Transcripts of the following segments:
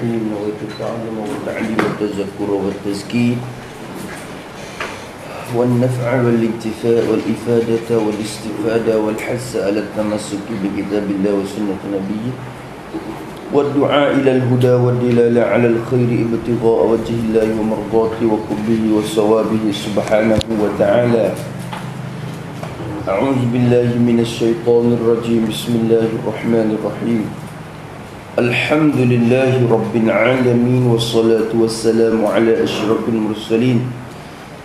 الرحيم نويت التعلم والتعليم والتذكر والتزكية والنفع والانتفاع والإفادة والاستفادة والحث على التمسك بكتاب الله وسنة نبيه والدعاء إلى الهدى والدلالة على الخير ابتغاء وجه الله ومرضاته وقربه وصوابه سبحانه وتعالى. أعوذ بالله من الشيطان الرجيم. بسم الله الرحمن الرحيم. الحمد لله رب العالمين والصلاة والسلام على أشرف المرسلين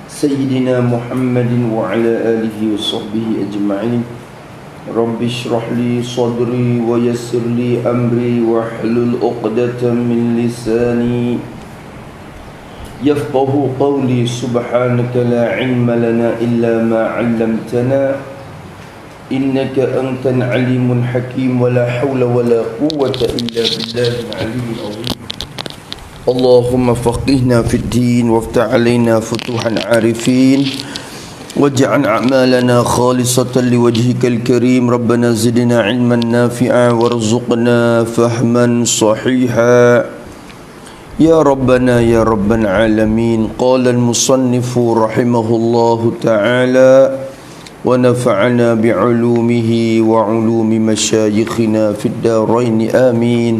سيدنا محمد وعلى آله وصحبه أجمعين. رب اشرح لي صدري ويسر لي أمري واحلل عقدة من لساني يفقه قولي. سبحانك لا علم لنا إلا ما علمتنا إنك أنت العليم الحكيم ولا حول ولا قوة إلا بالله العلي العظيم. اللهم فقهنا في الدين وافتح علينا فتوح العارفين واجعل أعمالنا خالصة لوجهك الكريم. ربنا زدنا علما نافعا وارزقنا فهما صحيحا يا ربنا يا رب العالمين. قال المصنف رحمه الله تعالى ونفعنا بعلومه وعلوم مشايخنا في الدارين آمين.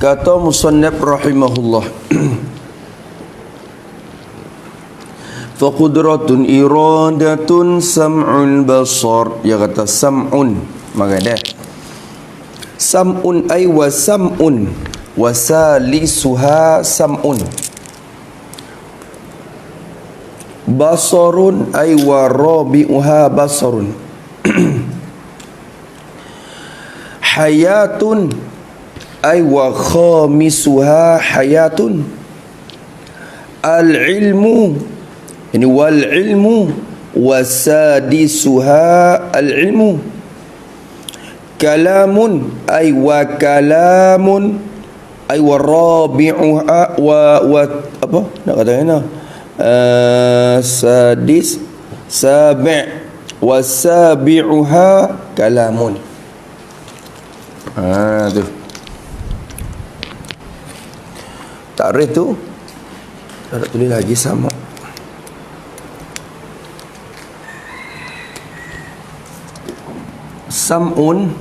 Kata musannaf rahimahullah, faqudratun iradatun sam'ul basar. Dia kata sam'un, maka dah sam'un ay wa sam'un wa salisuha sam'un, basarun ay wa rabi'uha basarun, hayatun ay wa khamisuha hayatun, al-ilmu ini wal ilmu wasadisuha al-ilmu, kalamun ay wa kalamun ay wa rabi'uha wa apa nak kata sadis sabi' wasabi'uha kalamun. Tu takrif tu tak tulis lagi sama. Sam'un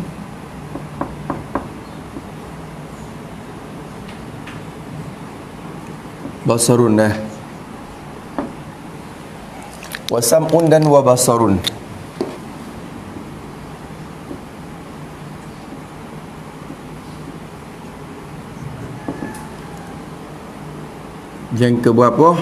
basarun dah. Wa sam'un dan wa basarun. Yang ke berapa?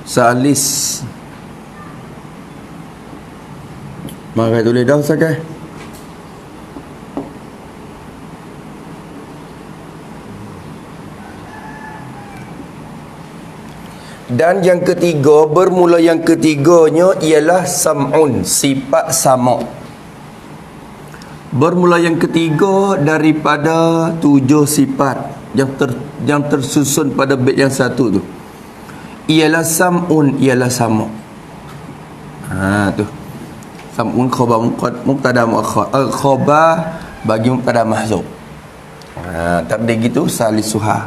Salis. Maka tulis dah sakai. Dan yang ketiga, bermula yang ketiganya ialah sam'un, sifat sama'. Bermula yang ketiga daripada 7 sifat yang tersusun pada bait yang satu tu ialah sam'un, ialah sama'. Tu sam'un khabar mubtada muakhar, khabar bagi mubtada mahzuf. Tak ada gitu salisuha,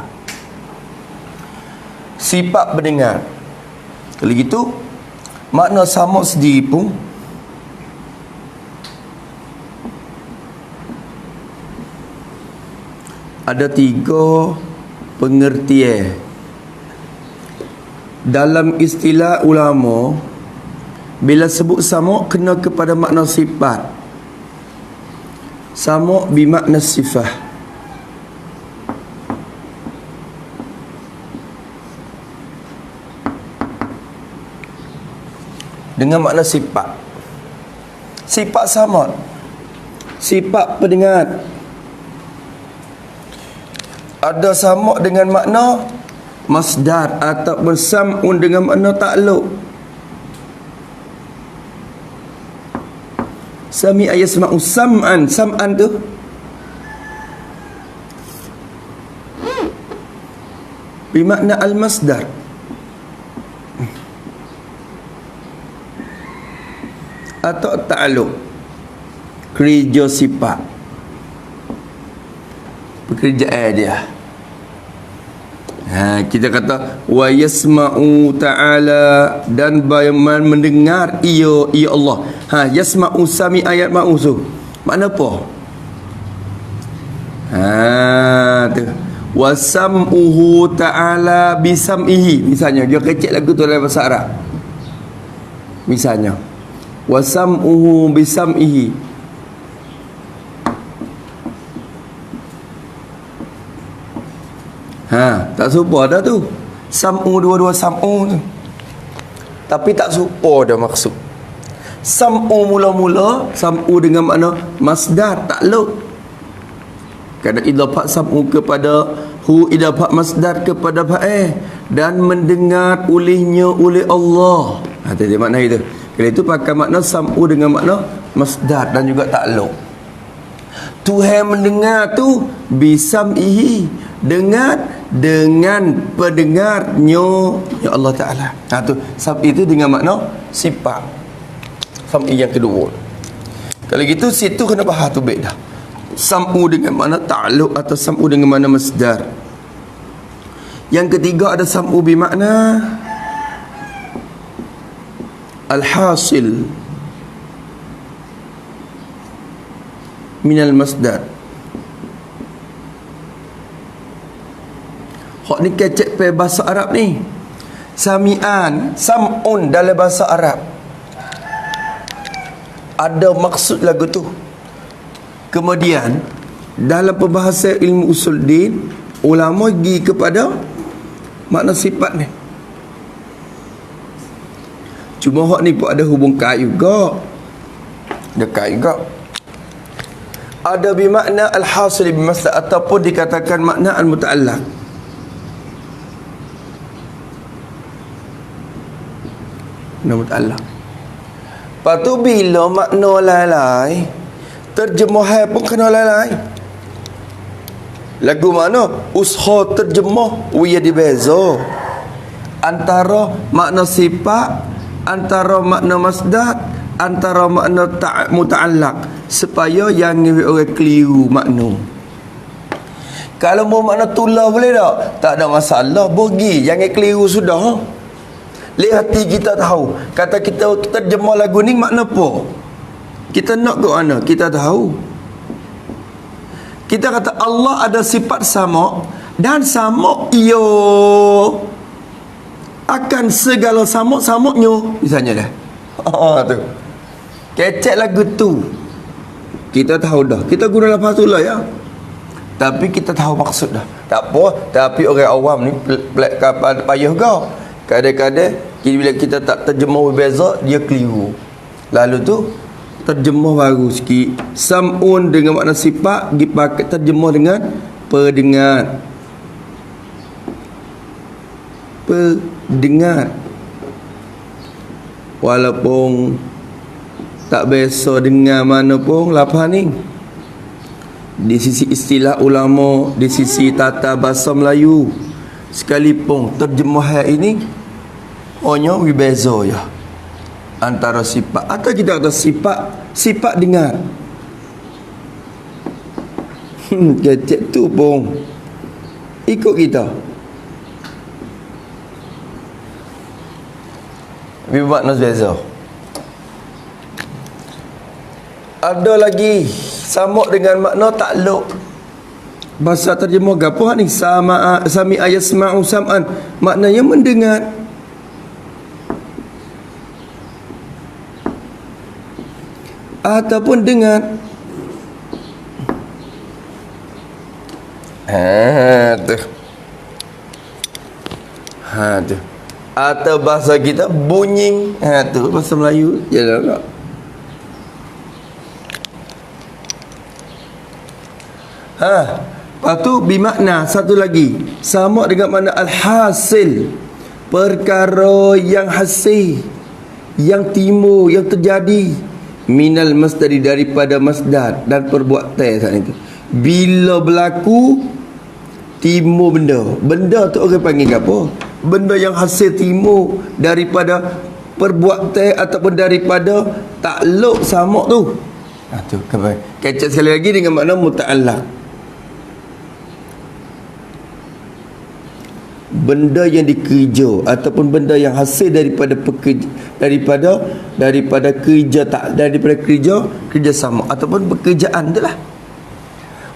sifat pendengar. Kalau gitu makna sama' sendiri pun ada 3 pengertian. Dalam istilah ulama, bila sebut sama' kena kepada makna sifat. Sama' bermakna sifah. Dengan makna sifat. Sifat sama', sifat pendengar. Ada sama' dengan makna masdar ataupun sam'un dengan makna ta'alluq. Sami'a yasma'u sam'an, sam'an tu bermakna al-masdar. atau ta'alluq. Kerja sifat, pekerjaan dia. Kita kata wa yasma'u ta'ala, dan mendengar ia Allah. Yasma'u sami ayat ma'usu. Makna apa? Tu. Wa sam'uhu ta'ala bisam'ihi. Misalnya dia kecek lagu tu dalam bahasa Arab. Misalnya wa sam'uhu bisam'ihi. Tak serupa dah tu. Sam'u, dua-dua sam'u tu. Tapi tak serupa dah maksud. Sam'u mula-mula, sam'u dengan makna masdar, takluk. Kadang idafat sam'u kepada hu, idafat masdar kepada fa'il, dan mendengar olehnya oleh Allah. Tadi makna itu. Kalau itu pakai makna sam'u dengan makna masdar dan juga takluk. Tuhan mendengar tu bisam'ihi, dengan pendengarnya ya Allah Ta'ala. Tu sam'i itu dengan makna sifat. Sam'i yang kedua. Kalau gitu situ kena faham tu baik dah. Sam'u dengan makna ta'alluq atau sam'u dengan makna masdar. Yang ketiga ada sam'u bermakna al-hasil minal masdar. Hak ni kecek pe bahasa Arab ni. Sami'an, sam'un dalam bahasa Arab ada maksud lagu tu. Kemudian dalam perbahasan ilmu usul din, ulama pergi kepada makna sifat ni. Cuma hak ni pun ada hubung kait juga. Dekat juga. Ada bermakna al-hasil bimasdar ataupun dikatakan makna al-muta'allaq. Nama Allah. Lepas tu bila makna lain-lain, terjemahan pun kena lain-lain. Lagu mana? Usaha terjemah ia dibeza antara makna sifat, antara makna masdar, antara makna muta'allaq, supaya yang orang keliru makna. Kalau mau makna tulah boleh tak? Tak ada masalah, pergi. Jangan keliru sudah. Lihat hati kita tahu. Kata kita terjemah lagu ni makna apa? Kita nak ke mana? Kita tahu. Kita kata Allah ada sifat sama, dan sama ia akan segala sama-samanya. Misalnya dah. Tu. Kecek lagu tu. Kita tahu dah. Kita guna lafaz tu lah ya. Tapi kita tahu maksud dah. Tak apa. Tapi orang awam ni payah kau. Kadang-kadang bila kita tak terjemah berbeza, dia keliru. Lalu tu terjemah baru sikit. Sam'un dengan makna sifat dipakai terjemah dengan pendengar. Pendengar. Walaupun tak biasa dengar mana pun lafaz ni. Di sisi istilah ulama, di sisi tata bahasa Melayu, sekalipun terjemahan ini hanya berbeza ya antara sifat atau kita kata sifat dengar. Kecek tu pun ikut kita. Makna berbeza. Ada lagi sama dengan makna takluk. Bahasa terjemah gapo ni? Sami ayasma'u sam'an, maknanya mendengar. Ataupun dengar. Tu. Tu. Atau bahasa kita bunyi. Tu bahasa Melayu. Jalan tak? Lepas tu bermakna satu lagi sama dengan makna al-hasil, perkara yang hasil, yang timbul, yang terjadi, minal masdari, daripada masdar dan perbuatan saat itu. Bila berlaku timbul benda tu orang panggil apa? Benda yang hasil timbul daripada perbuatan ataupun daripada takluk samak tu. Tu kecek sekali lagi dengan makna muta'allaq. Benda yang dikerja ataupun benda yang hasil daripada pekerja, daripada kerja sama ataupun pekerjaan tu lah.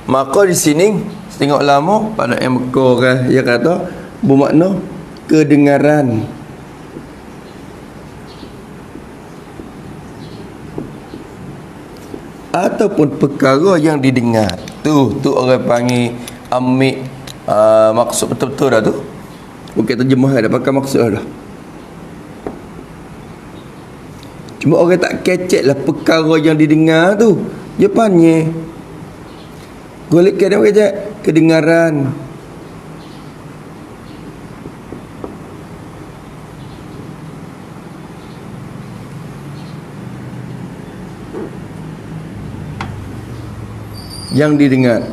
Maka di sini tengok lama pada yang Mekah kan, dia kata bermakna kedengaran. Ataupun perkara yang didengar. Tu orang panggil ambil maksud betul-betul dah tu. Bukan terjemah dah, pakai maksud dah. Cuma orang tak kecek lah perkara yang didengar tu. Dia panggil golekkan dia kecek kedengaran. Yang didengar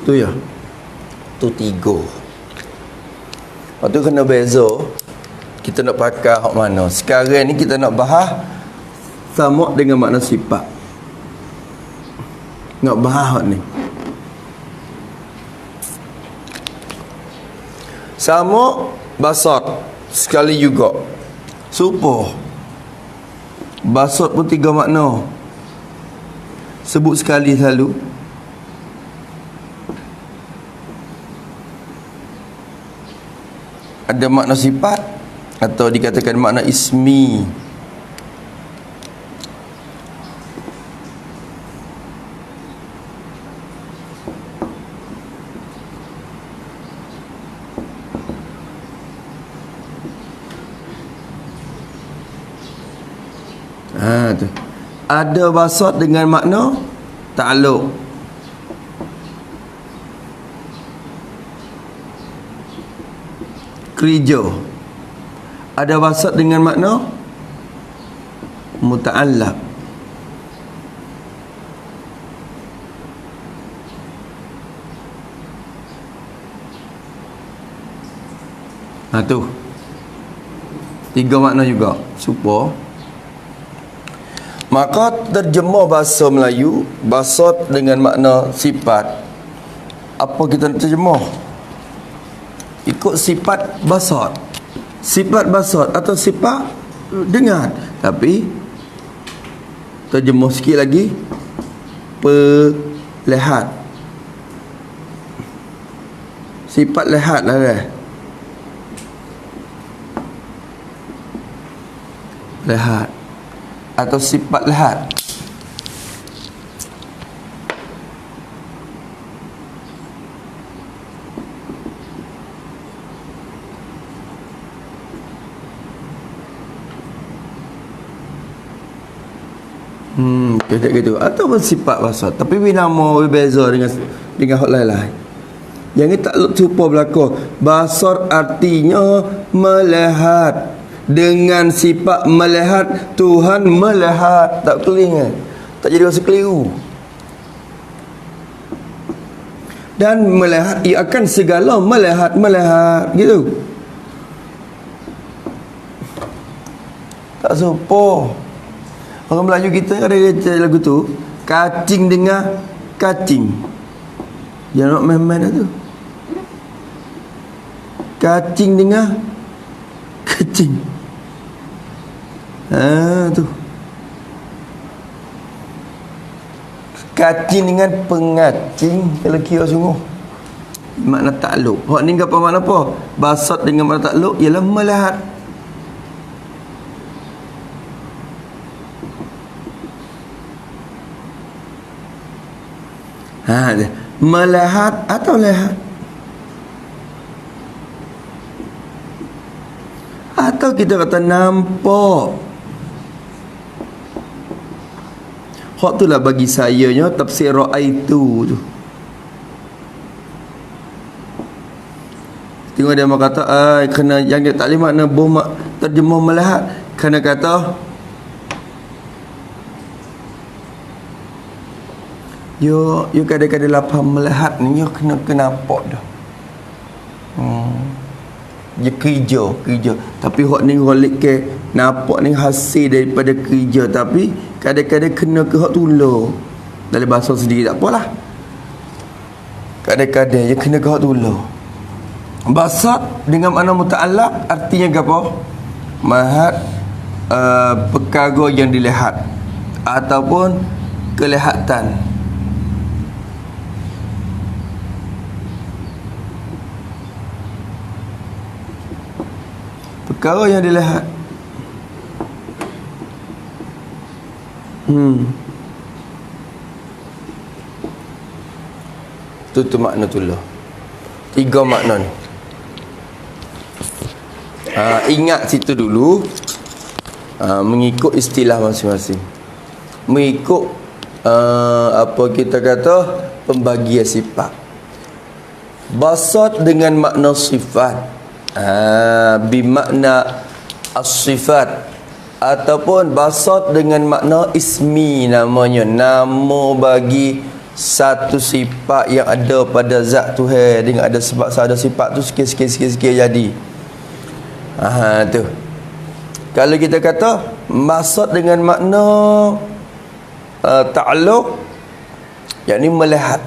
tu ya, tu tiga. Lepas tu kena beza kita nak pakai hak mana. Sekarang ni kita nak bahas sama dengan makna sifat. Nak bahas hak ni. Sama basat sekali juga. Supo basat pun tiga makna. Sebut sekali selalu. Ada makna sifat atau dikatakan makna ismi. Tu. Ada basat dengan makna ta'alluq. Kerja. Ada basat dengan makna muta'allaq. Tu. Tiga makna juga. Super. Maka terjemah bahasa Melayu basat dengan makna sifat. Apa kita nak terjemah? Ikut sifat basat. Sifat basat atau sifat dengar. Tapi terjemah sikit lagi perlihat. Sifat lihat lah dah. Lihat atau sifat lihat. Kayak gitu. Atau bersifat basat. Tapi nama berbeza dengan hak lain-lain. Yang ni tak lupa berlaku. Basar artinya melihat. Dengan sifat melihat, Tuhan melihat. Tak keliru. Tak jadi rasa keliru. Dan melihat, ia akan segala melihat gitu. Tak serupa. Orang Melayu kita ada lagu tu, kacing dengar kacing. Jangan nak main-main tu. Kacing dengar kacing. Tu. Kacing dengan pengacing kalau kira sungguh. Makna takluk. Hak ni apa makna apa? Basat dengan makna takluk ialah melihat. Melihat atau lihat. Atau kita kata nampak. Hak tu lah bagi saya nya tafsir ra'aitu tu. Tengok dia kata kena yang dia tak boleh makna terjemah melihat. Kena kata Yo kadang-kadang lapang melihat ni yo kena nampak dah. Dia kerja. Tapi hak ni holik ke nampak ni hasil daripada kerja, tapi kadang-kadang kena ke hak tular. Dalam bahasa sendiri tak apalah. Kadang-kadang dia kena ke hak tular. Basat dengan makna muta'allaq artinya apa? Mahat perkara yang dilihat ataupun kelihatan. Perkara yang dilihat. Itu makna tulah. 3 makna ni. Ingat situ dulu. Mengikut istilah masing-masing. Mengikut apa kita kata pembagian sifat. Basat dengan makna sifat. Bimakna as-sifat, ataupun basat dengan makna ismi, namanya nama bagi satu sifat yang ada pada zat Tuhan. Dengan ada sebab ada sifat tu sikit-sikit jadi. Tu. Kalau kita kata basat dengan makna ta'alluq, yakni melihat.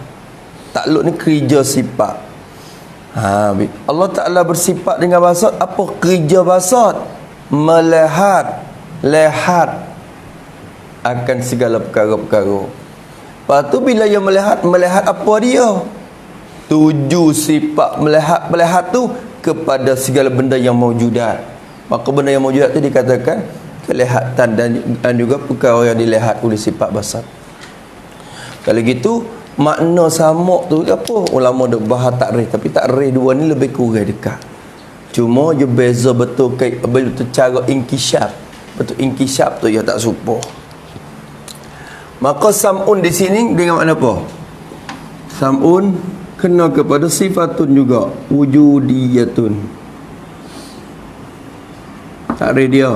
Ta'alluq ni kerja sifat. Allah Ta'ala bersifat dengan basat. Apa kerja basat? Melihat, lihat akan segala perkara-perkara. Lepas tu bila dia melihat apa dia? Tuju sifat melihat tu kepada segala benda yang maujudat. Maka benda yang maujudat tu dikatakan kelihatan dan juga perkara yang dilihat oleh sifat basat. Kalau gitu makna sama tu apa? Ulama dah bahas takrif, tapi takrif dua ni lebih kurang dekat. Cuma je beza betul cara inkishaf. Betul inkishaf tu ya tak serupa. Maka sam'un di sini dengan makna apa? Sam'un kena kepada sifatun juga, wujudiyatun. Takrif dia.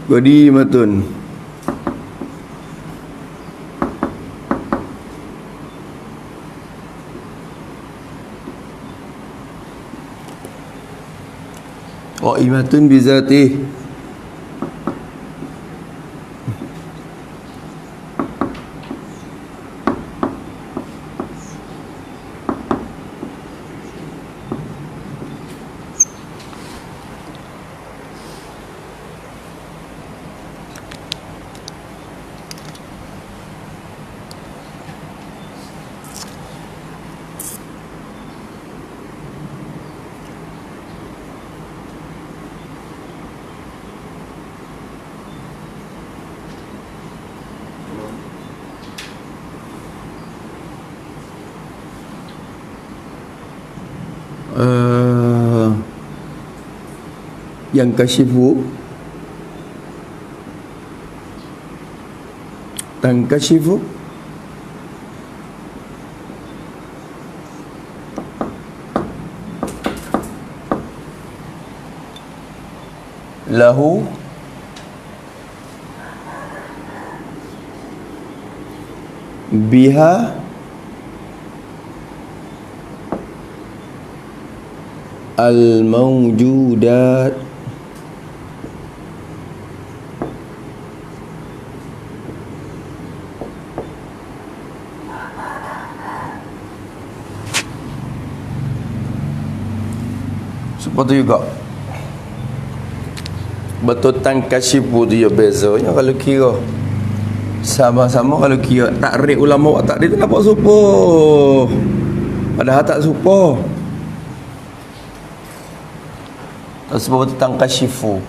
Qadimatun. Qaimatun bizatih. Yang kasyifu, tangkasyifu, lahu biha al-mawjudat. Seperti juga betul tangkasyifu tu ya bezanya. Kalau kira sama-sama, kalau kira takrif ulama buat takrif tu nampak serupa, padahal tak serupa. Sebab betul tangkasyifu,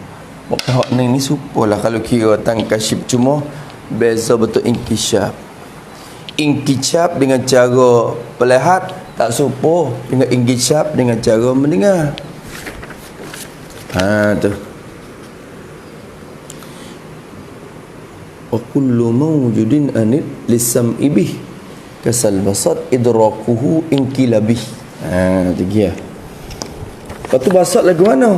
hak ni serupa lah kalau kira tangkasyif, cuma beza betul inkishaf. Inkishaf dengan cara melihat tak serupa dengan inkishaf dengan cara mendengar. Tu. Wa kullu mawjudin anil lisam'i bih kasal basat idrakuhu inkilabih. Tu dia. Lepas tu basat lagu mana?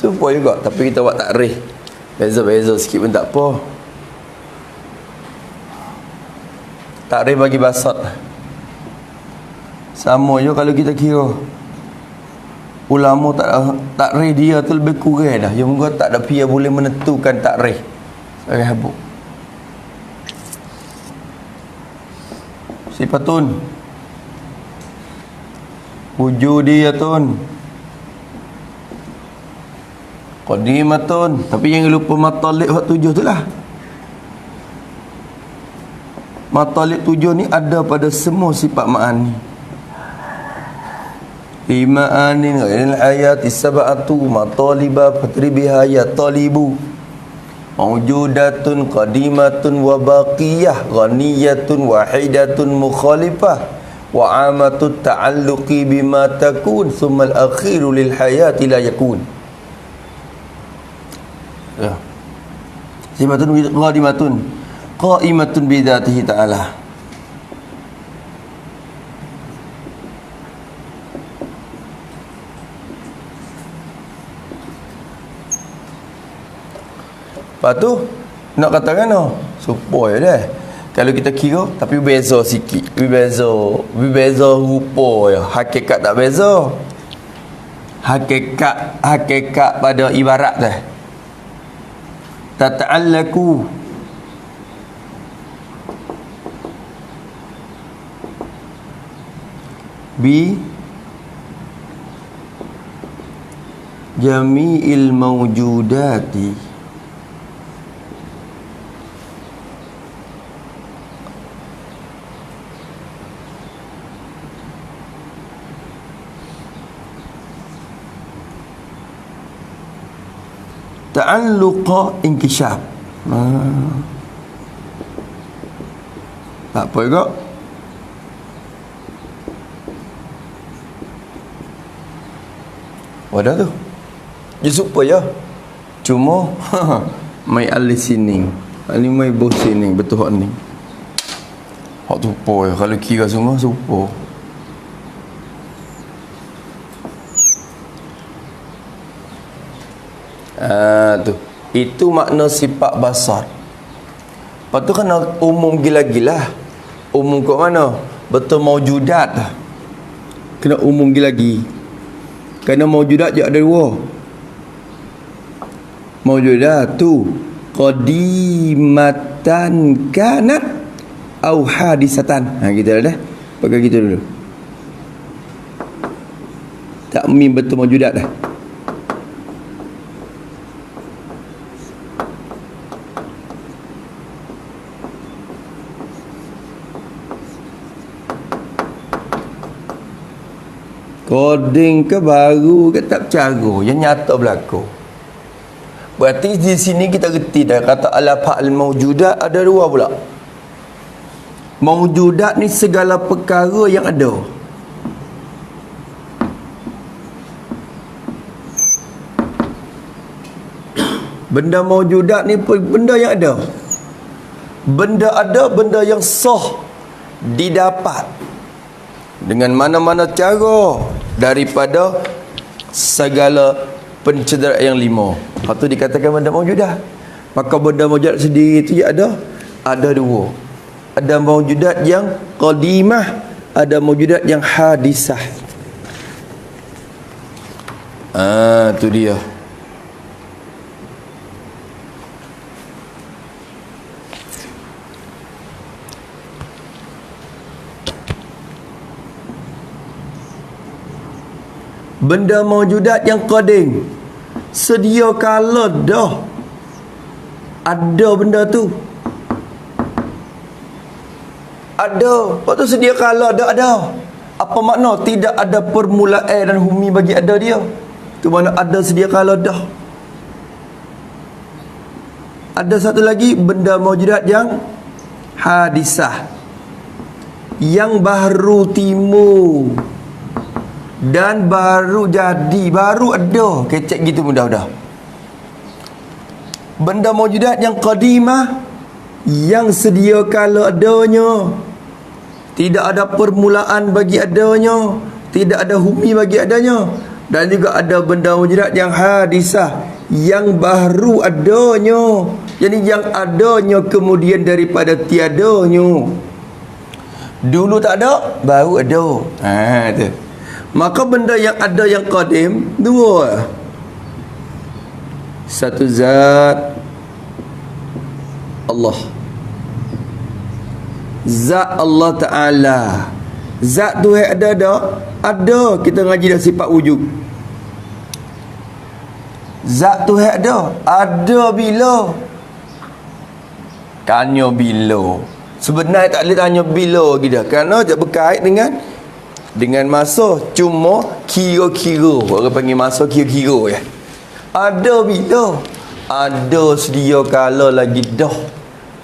Serupa juga, tapi kita buat takrif beza-beza sikit pun tak apa. takrif bagi basat. Sama je kalau kita kira ulama takrif dia tu lebih kurang dah. Yang tak ada pihak boleh menentukan takrif sebagai habuk. Sifatun wujudiyatun qadimatun. Tapi yang lupa matalik hak 7 tu lah. Matalik 7 ni ada pada semua sifat ma'ani. Ima'anin ghairil hayati sab'atu mataliba fatribiha ya talibu mawjudatun qadimatun wa baqiyah ghaniyatun wahidatun mukhalifah wa amatut ta'alluqi bima takun thumma al-akhiru lil hayati la yakun. Ya. Sifatun qadimatun qaimatun bi dzatihi ta'ala. Lepas tu nak katakan supaya dah kalau kita kira tapi beza sikit, beza rupa ya, hakikat tak beza. Hakikat pada ibarat dah tata'allaku bi jami'il mawjudati ta'alluqa inkishaf. Tak apa juga. Wadah tu. Dia supaya cuma mai alis sini. Ali mai bos sini betul hak ni. Hak tu apa ya kalau kira semua supo. Tu. Itu makna sifat basar. Lepas tu kan umum gila-gila. Umum kat mana? Betul maujudat lah. Kena umum gila-gila. Kerana maujudat je ada dua. Maujudat tu qadimatan kanat au hadisatan. Kita dah. Pakai gitu dulu. Takmim betul maujudat dah. Koding ke baru ke tak bercara, yang nyata berlaku. Berarti di sini kita reti dah kata al-af'al mawjudat ada dua pula. Mawjudat ni segala perkara yang ada. Benda mawjudat ni benda yang ada. Benda ada, benda yang sah didapat dengan mana-mana cara daripada segala pencederaan yang 5. Lepas tu dikatakan benda mawjudat. Maka benda mawjudat sendiri itu ada dua. Ada mawjudat yang qadimah, ada mawjudat yang hadisah. Tu dia. Benda mawjudat yang qadim, sedia kala dah ada benda tu. Ada. Lepas tu sedia kala dah ada. Apa makna? Tidak ada permulaan dan humi bagi ada dia. Tu mana ada sedia kala dah. Ada satu lagi benda mawjudat yang hadisah, yang baru timbul dan baru jadi, baru ada, kecek gitu mudah-mudah. Benda mawjudat yang qadimah, yang sedia kala adanya, tidak ada permulaan bagi adanya, tidak ada humi bagi adanya. Dan juga ada benda mawjudat yang hadisah, yang baru adanya, jadi yang adanya kemudian daripada tiadanya. Dulu tak ada, baru ada. Tu. Maka benda yang ada yang qadim dua. Satu zat Allah. Zat Allah Ta'ala. Zat tu ada tak? Ada. Kita ngaji dah sifat wujud. Zat tu ada. Ada bila? Tanya bila. Sebenarnya tak boleh tanya bila kita. Kerana tak berkait dengan masa. Cuma kira-kira. Orang panggil masa kira-kira ya. Ada bila? Ada sedia kala lagi dah.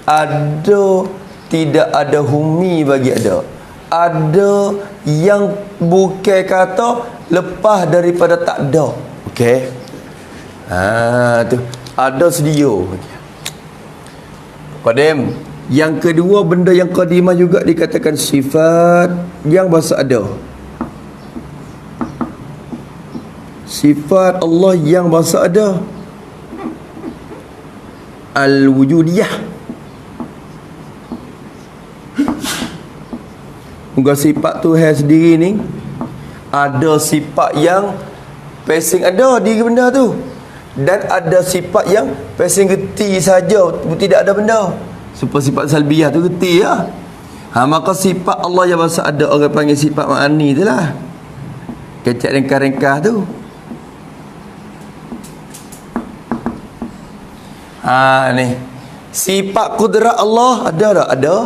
Ada. Tidak ada humi bagi ada. Ada yang bukan kata lepas daripada tak ada. Okey. Tu. Ada sedia. Qadim. Yang kedua, benda yang qadimah juga dikatakan sifat yang bahasa ada. Sifat Allah yang bahasa ada. Al-wujudiyah. Muka sifat Tuhan sendiri ni ada sifat yang passing ada di benda tu, dan ada sifat yang passing geti saja, tidak ada benda. Supaya sifat salbiyah tu geti lah. Maka sifat Allah yang bahasa ada, orang panggil sifat ma'ani tu lah. Kecek ringkas-ringkas tu. Ni sifat kudrat Allah ada tak? Ada.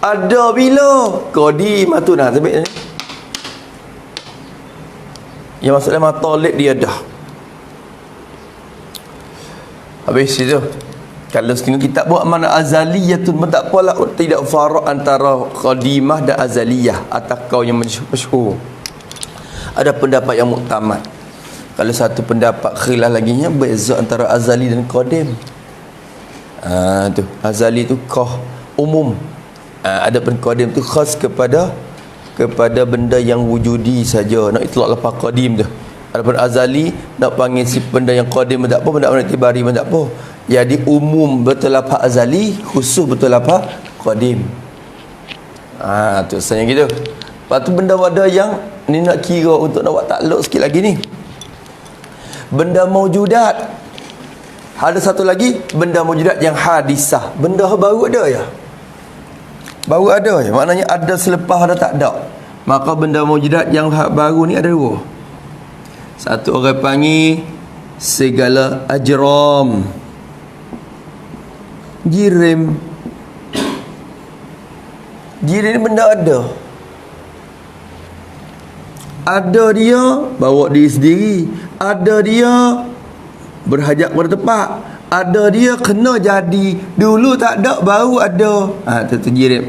Ada bila? Qadim tu dah sebab ni. Yang maksudnya matalik dia dah. Habis itu. Kalau setengah kitab buat mana azaliyatun, tak apalah, tidak farak antara qadimah dan azaliyah atas kau yang masyhur. Ada pendapat yang muktamad. Kalau satu pendapat khilaf laginya, beza antara azali dan qadim. Tu azali tu kah umum. Adapun qadim tu khas kepada benda yang wujudi saja. Nak itlaq lepas qadim tu. Adapun azali nak panggil si benda yang qadim tak apa, benda nak tibari tak apa. Jadi umum betul apa azali, khusus betul apa qadim. Tu saya gitu. Lepas tu benda ada yang ni nak kira untuk nak buat takluk sikit lagi ni. Benda maujudat. Ada satu lagi benda maujudat yang hadisah. Benda baru ada ya. Baru ada ya. Maknanya ada selepas ada tak ada. Maka benda maujudat yang baru ni ada dua. Satu orang panggil segala ajram. Jirim. Jirim ni benda ada. Ada dia bawa diri sendiri. Ada dia berhajat pada tempat. Ada dia kena jadi. Dulu tak ada, baru ada. Tu jirim.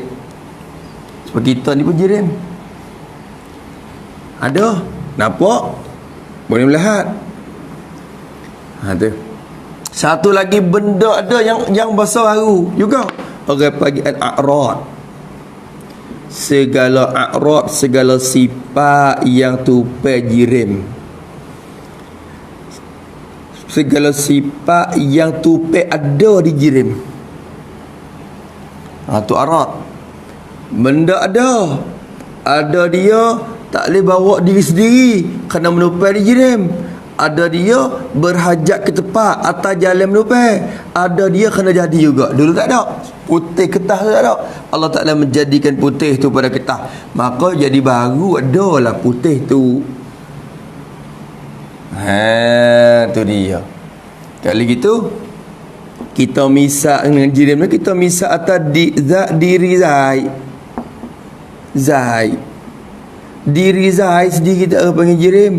Sebab kita ni pun jirim. Ada. Nampak? Boleh melihat. Tu. Satu lagi benda ada yang bahasa baru juga. Orang panggil al-a'rad. Segala a'rad, segala sifat yang tupai jirim. Segala sifat yang tupai ada di jirim. Tu a'rad. Benda ada. Ada dia tak boleh bawa diri sendiri kerana menupai di jirim. Ada dia berhajat ke tempat atas jalan menupai. Ada dia kena jadi juga. Dulu tak ada. Putih ketah tu tak ada. Allah Ta'ala menjadikan putih tu pada ketah. Maka jadi baru adalah putih tu. Tu dia. Kali gitu kita misal dengan jirim ni, kita misal atas diri Zai. Diri Zai sendiri kita panggil jirim.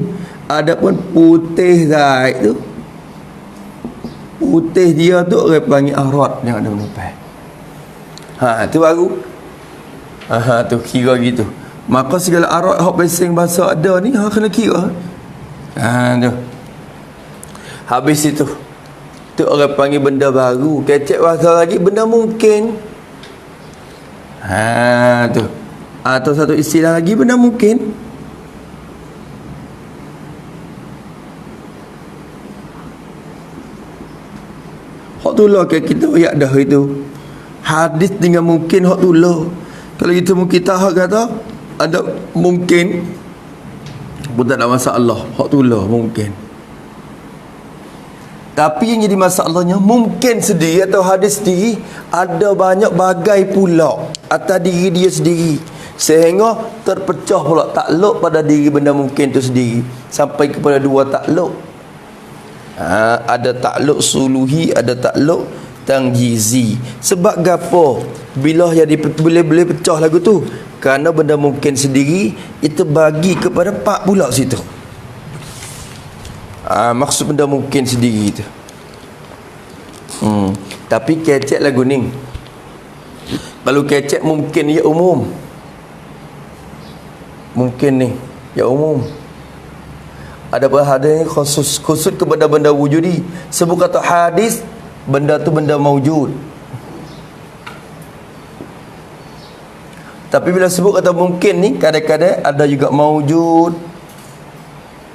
Adapun putih Zai tu, putih dia tu orang panggil a'rad yang ada menupai. Tu baru. Tu kira gitu. Maka segala a'rad hak pesing bahasa ada ni kena kira. Tu. Habis itu tu orang panggil benda baru. Kecek bahasa lagi benda mungkin. Tu. Atau satu istilah lagi benda mungkin. Hak tulah kita ayat dah itu. Hadis dengan mungkin hak tulah. Kalau kita mukitahah kata ada mungkin pun tak ada masalah, hak tu lah mungkin. Tapi yang jadi masalahnya mungkin sendiri atau hadis sendiri ada banyak bagai pula atas diri dia sendiri, sehingga terpecah pula takluk pada diri benda mungkin tu sendiri sampai kepada dua takluk. Ada takluk suluhi, ada takluk tangjizi. Sebab gapo bila jadi boleh pecah lagu tu? Kerana benda mungkin sendiri itu bagi kepada pak pula situ. Maksud benda mungkin sendiri tu. Tapi kecek lagu ni. Kalau kecek mungkin ya umum. Mungkin ni ya umum. Ada hadis khusus kepada benda wujudi. Sebut kata hadis, benda tu benda maujud. Tapi bila sebut kata mungkin ni, kadang-kadang ada juga maujud,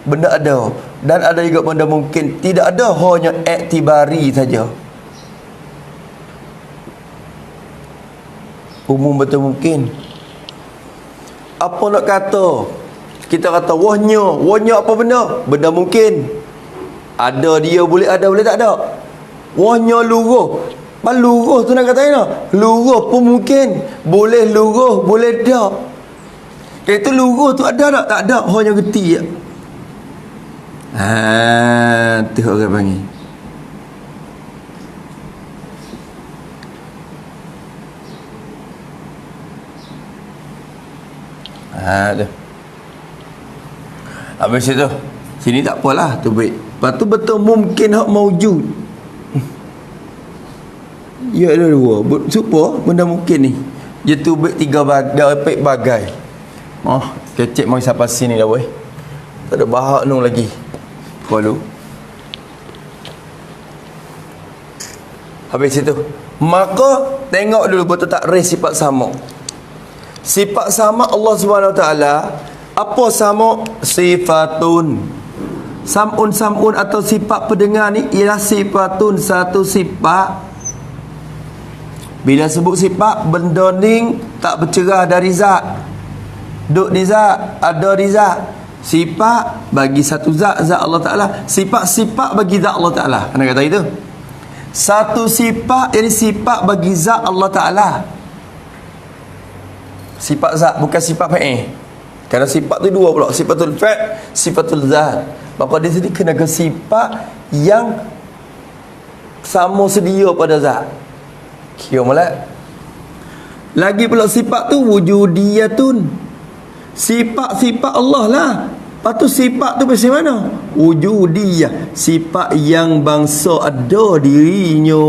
benda ada, dan ada juga benda mungkin tidak ada, hanya iktibari saja. Umum betul mungkin. Apa nak kata? Kita kata wahnya apa benda? Benda mungkin. Ada dia boleh ada, boleh tak ada. Wahnya luruh. Luruh tu nak kata nak? Luruh pun mungkin. Boleh luruh, boleh tak. Itu luruh tu ada tak? Tak ada, hanya reti je. Tu orang panggil. Tu. Habis itu sini tak apalah tu baik. Lepas tu betul mungkin hak maujud. Ya ada dua. Supaya benda mungkin ni dia tu baik tiga bagai. Kecek mai sampai sini dah weh. Tak ada bahak nung lagi. Kalau habis itu, maka tengok dulu betul tak res sifat sama. Sifat sama Allah Subhanahu Wa Taala. Apa sama? Sifatun. Sam'un atau sifat pendengar ni ialah sifatun, satu sifat. Bila sebut sifat, benda ni tak bercerah dari zat. Duk di zat, ada di zat. Sifat bagi satu zat, zat Allah Ta'ala. Sifat-sifat bagi zat Allah Ta'ala. Anda kata itu? Satu sifat, ini sifat bagi zat Allah Ta'ala. Sifat zat, bukan sifat fa'il. Kerana sifat tu dua pula. Sifatul fa', sifatul zat. Maka di sini kena ke sifat yang sama sedia pada zat. Kira molek. Lagi pula sifat tu wujudiyatun. Sifat-sifat Allah lah. Lepas tu sifat tu macam mana? Wujudiyah. Sifat yang bangsa ada dirinya.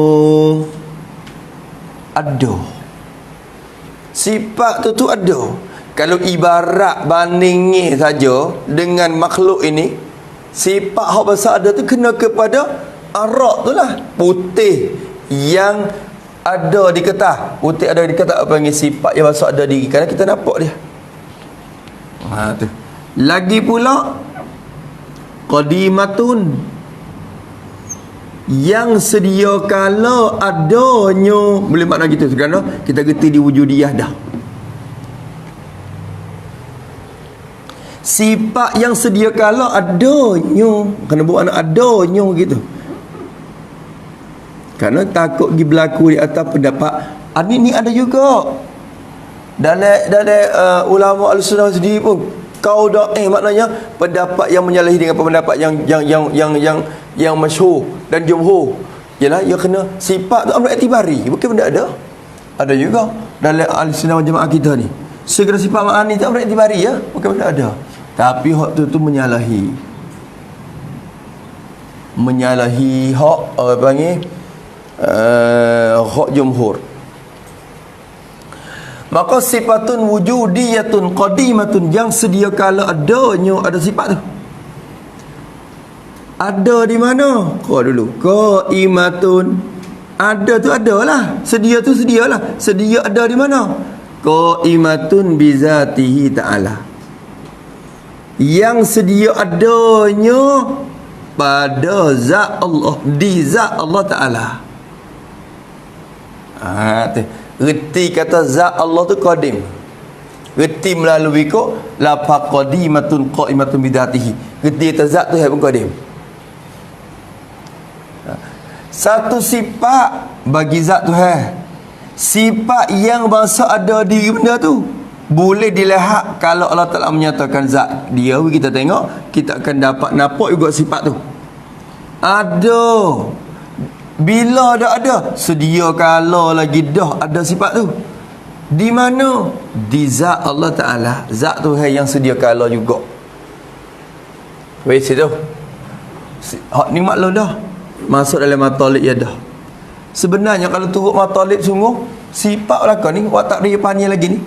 Ada. Sifat tu ada. Kalau ibarat bandingi saja dengan makhluk ini, sifat hak besar ada tu kena kepada arak tu lah. Putih yang ada di ketah. Putih ada di ketah, apa panggil sifat yang masuk ada diri. Kerana kita nampak dia. Tu. Lagi pula qadimatun, yang sedia kala adanya. Boleh makna gitu, kerana kita gerti di wujudiyah dah. Sifat yang sedia kala adanya. Kena buat anak adanya gitu. Kerana takut pergi berlaku di atas pendapat ni ada juga dalam ulama al-sunnah sendiri pun. Kau dah maknanya pendapat yang menyalahi dengan pendapat yang masyhur dan jumhur. Yalah, ia kena sifat tu ambil iktibari, bukan benda ada juga dalam al-sunnah jemaah kita ni. Segala sifat ma'ani tu ambil iktibari ya, bukan benda ada. Tapi hak tu menyalahi hak orang panggil hak jumhur. Maka sifatun wujudiyatun qadimatun, yang sedia kala adanya, ada sifat tu. Ada di mana? Kau dulu. Qaimatun. Ada tu adalah. Sedia tu sedialah. Sedia ada di mana? Qaimatun bizatihi ta'ala. Yang sedia adanya pada zat Allah, di zat Allah Ta'ala. Reti kata zat Allah tu qadim. Reti melalui ko lafaz qadimatun qaimatun bidatihi. Reti tazat tu hai pun qadim. Satu sifat bagi zat tu hai. Sifat yang bangsa ada diri benda tu boleh dilihat kalau Allah Ta'ala menyatakan zat dia, kita tengok, kita akan dapat nampak juga sifat tu. Ada. Bila ada, sedia kalau lagi dah ada sifat tu. Di mana? Di zat Allah Ta'ala. Zat tu yang sedia kala juga. Wei situ. Hak ni maklum dah. Masuk dalam matalik ya dah. Sebenarnya kalau turut matalik sungguh, sifat belakang ni awak tak boleh panggil lagi ni.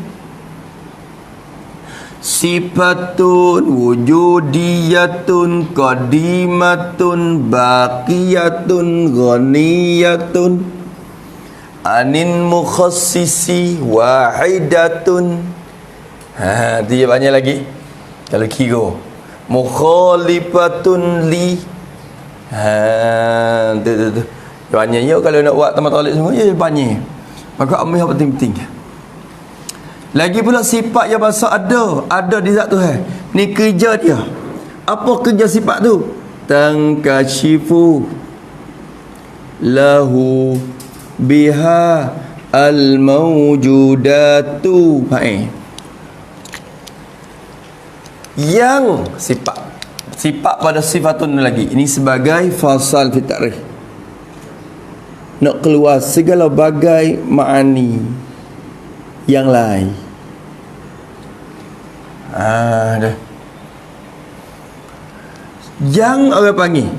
Sifatun wujudiyatun qadimatun baqiyatun ghaniyatun anin mukhassisi wahidatun. Dia banyak lagi kalau kira mukhalifatun li. Tu banyak ya kalau nak buat tamat talik semua ya banyak. Maka ambil yang penting-penting. Lagi pula sifat yang bahasa ada di zat Tuhan. Ni kerja dia. Apa kerja sifat tu? Tangkashifu lahu biha al-mawjudatu. Yang sifat pada sifatun lagi. Ini sebagai fasal fi ta'rif. Nak keluar segala bagai ma'ani yang lain. Dah. Yang orang panggil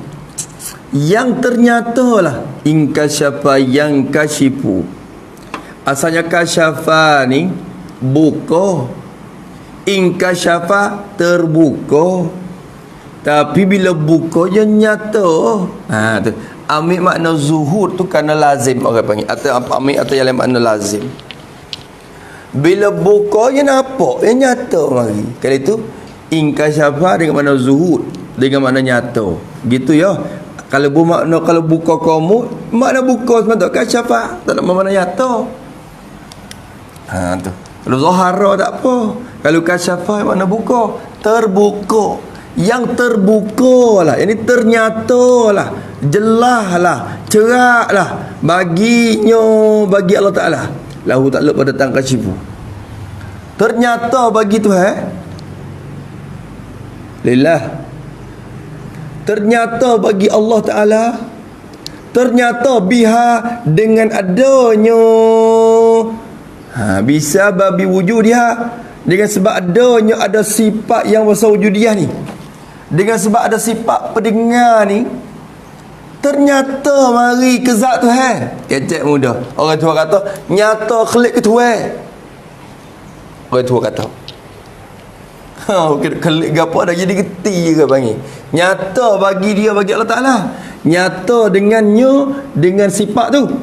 yang ternyata lah inkasyafa yang kasyifu. Asalnya kasyafa ni buka, inkasyafa terbuka. Tapi bila buka dia nyata. Tu ambil makna zuhur tu kerana lazim orang panggil, atau ambil atau yang lain makna lazim. Bila buka dia nampak, dia nyata mari. Kali itu inkasyafa dengan makna zuhur, dengan makna nyata. Gitu ya. Kalau bermakna kalau buka kamu, makna buka semata kasyafa, tak ada makna nyata. Tu. Kalau zahara tak apa. Kalau kasyafa makna buka, terbuka. Yang terbuka lah, ini ternyata lah, jelas lah, cerah lah baginya, bagi Allah Ta'ala. Lahu ta'ala pada tangkasyifu. Ternyata bagi Tuhan lillah. Ternyata bagi Allah Ta'ala. Ternyata biha dengan adanya. Bisa babi wujud dia. Dengan sebab adanya ada sifat yang bahasa wujudiah ni. Dengan sebab ada sifat pendengar ni, ternyata mari ke zat Tuhan. Kecek mudah. Orang tua kata nyata klik ke Tuhan. Orang tua kata klik gapo dah jadi geti ke panggil. Nyata bagi dia, bagi Allah Ta'ala. Nyata dengannya, dengan sifat tu.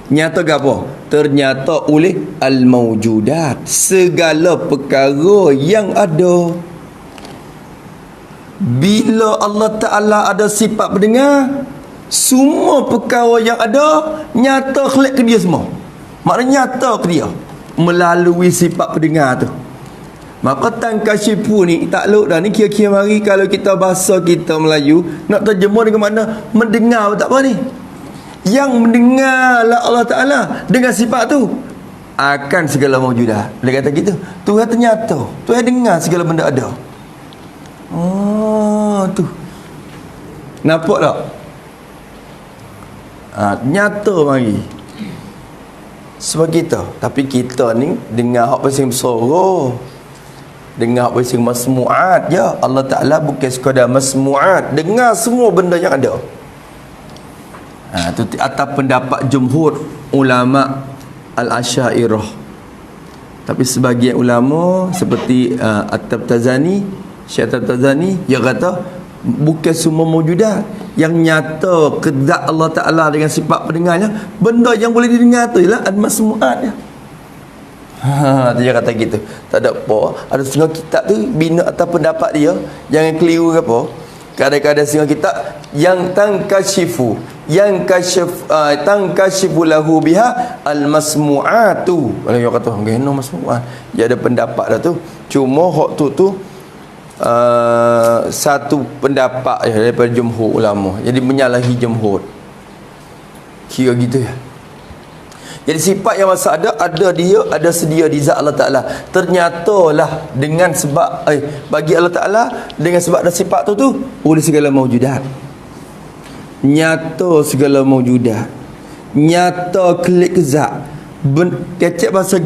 Nyata gapo? Ternyata oleh al-mawjudat, segala perkara yang ada. Bila Allah Ta'ala ada sifat pendengar, semua perkara yang ada nyata klik ke dia semua. Maknanya nyata ke dia melalui sifat pendengar tu. Maka tangkasyifu ni takluk dah ni, kira-kira mari kalau kita bahasa kita Melayu nak terjemah dengan makna mendengar, tak apa ni. Yang mendengarlah Allah Ta'ala dengan sifat tu akan segala mawjudah. Dia kata gitu. Tuhan ternyata, Tuhan dengar segala benda ada. Tu nampak tak? Nyata mari sebab kita. Tapi kita ni dengar hak pasal bersuara, dengar hak pasal masmu'at je. Allah Ta'ala bukan sekadar masmu'at, dengar semua benda yang ada. Itu atas pendapat jumhur ulama al-Asy'ariyah. Tapi sebagian ulama seperti At-Tabtazani, Syekh At-Tabtazani, dia kata bukan semua mawjudat yang nyata kedak Allah Ta'ala dengan sifat pendengarnya. Benda yang boleh didengar tu ialah al-masmu'at dia. Dia kata gitu. Tak ada apa. Ada setengah kitab tu bina atas pendapat dia, jangan keliru ke apa. Kadang-kadang setengah kitab yang tangkasyifu, yang tangkashifu lahu biha al-masmu'atu. Kalau dia kata geno masmu'ah, dia ada pendapat dah tu. Cuma hak tu satu pendapat daripada jumhur ulama. Jadi menyalahi jumhur. Kira gitu ya. Jadi sifat yang masa ada dia, ada sedia di zat Allah Ta'ala. Ternyatalah dengan sebab bagi Allah Ta'ala, dengan sebab ada sifat tu oleh segala mawjudat. Nyata segala mawjudat. Nyata klik zat. Kecek bahasa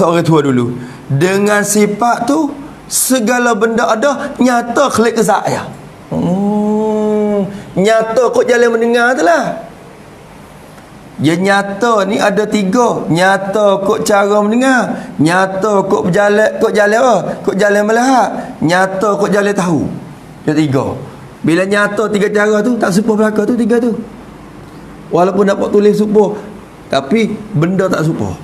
orang tua dulu. Dengan sifat tu segala benda ada, nyata klik zat ya. Nyata kok jalan mendengar tu lah. Ya nyata ni ada tiga. Nyata kok cara mendengar, nyata kok berjalan, kok jalan apa? Kok jalan melihat, nyata kok jalan tahu. Ada tiga. Bila nyata tiga cara tu, tak serupa belaka tu tiga tu. Walaupun dapat tulis serupa, tapi benda tak serupa.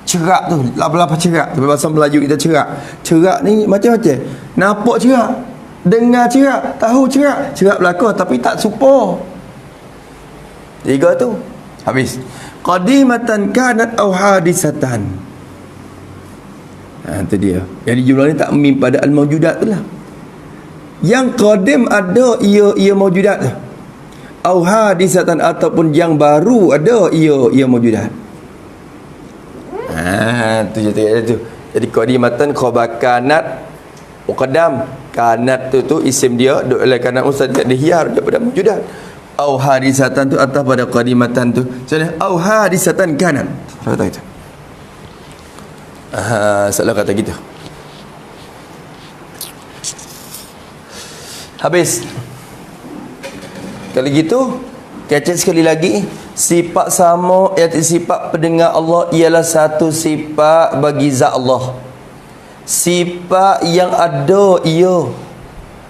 Cerak tu, lapa-lapa cerak tu, bahasa Melayu kita cerak. Cerak ni macam-macam. Nampak cerak, dengar cerak, tahu cerak. Cerak belaka tapi tak serupa. Tiga tu habis. Qadimatan kanat aw hadisatan. Itu dia. Jadi jumlah ni tak mim pada al-mawjudat tu lah. Yang qadim ada, ia mawjudat tu. Aw hadisatan, ataupun yang baru ada, ia mawjudat. Tu je tu. Jadi qadimatan khabar kanat qadam. Kanat tu isim dia duk oleh kanat mustad dihiyar daripada mawjudat. Au hadisatan tu atas pada qadimatan tu. Jadi au hadisatan kanat. Kata gitu. Salah kata gitu. Habis. Kalau gitu, kecek sekali lagi, sifat sama iaitu sifat pendengar Allah ialah satu sifat bagi zat Allah. Sifat yang ada